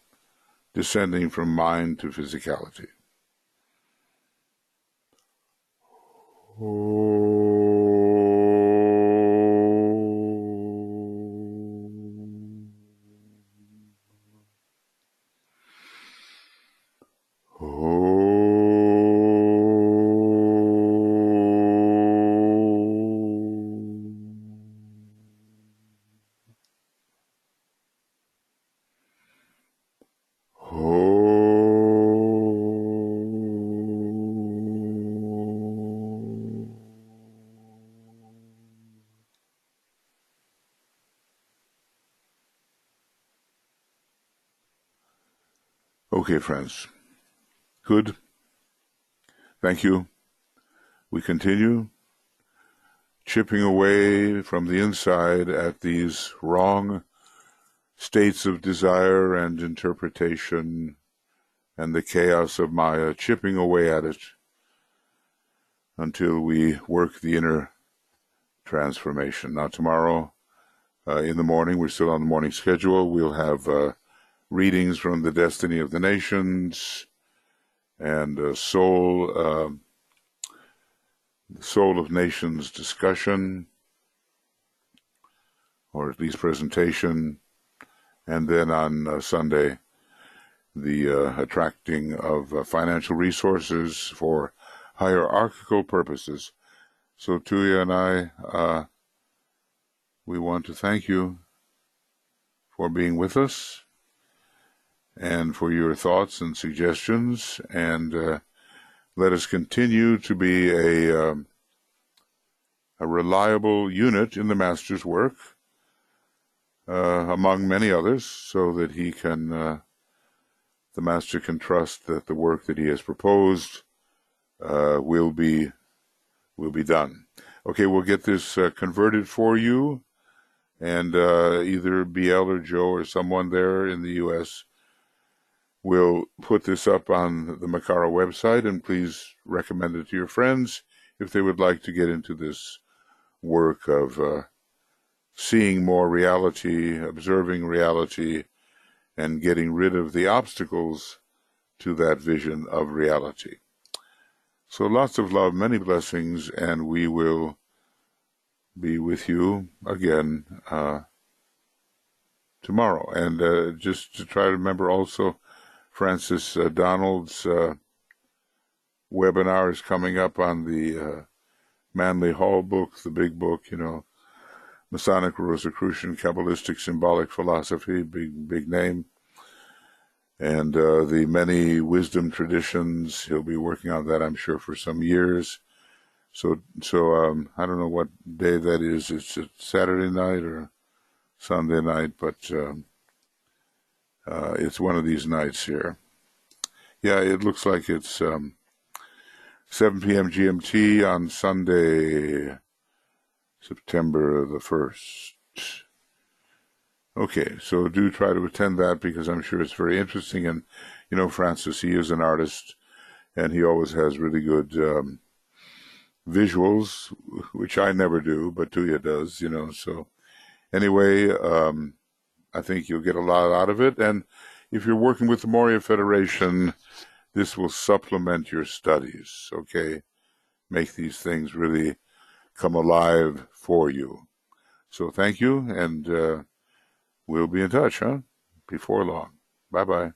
descending from mind to physicality. Okay, friends. Good. Thank you. We continue chipping away from the inside at these wrong states of desire and interpretation and the chaos of Maya, chipping away at it until we work the inner transformation. Now, tomorrow in the morning, we're still on the morning schedule, we'll have readings from the Destiny of the Nations and Soul of Nations discussion, or at least presentation, and then on Sunday, the attracting of financial resources for hierarchical purposes. So Tuija and I, we want to thank you for being with us and for your thoughts and suggestions, and let us continue to be a reliable unit in the Master's work, among many others, so that he can, the Master can trust that the work that he has proposed will be done. Okay, we'll get this converted for you, and either BL or Joe or someone there in the U.S. will put this up on the Makara website, and please recommend it to your friends if they would like to get into this work of seeing more reality, observing reality, and getting rid of the obstacles to that vision of reality. So lots of love, many blessings, and we will be with you again tomorrow. And just to try to remember also, Francis Donald's webinar is coming up on the Manly Hall book, the big book, Masonic Rosicrucian Kabbalistic Symbolic Philosophy, big name. And the many wisdom traditions, he'll be working on that, I'm sure, for some years. So I don't know what day that is. It's a Saturday night or Sunday night, but it's one of these nights here. Yeah, it looks like it's 7 p.m. GMT on Sunday, September the 1st. Okay, so do try to attend that, because I'm sure it's very interesting. And, Francis, he is an artist, and he always has really good visuals, which I never do, but Tuija does, So anyway, I think you'll get a lot out of it. And if you're working with the Moria Federation, this will supplement your studies, okay? Make these things really come alive for you. So thank you, and we'll be in touch, before long. Bye-bye.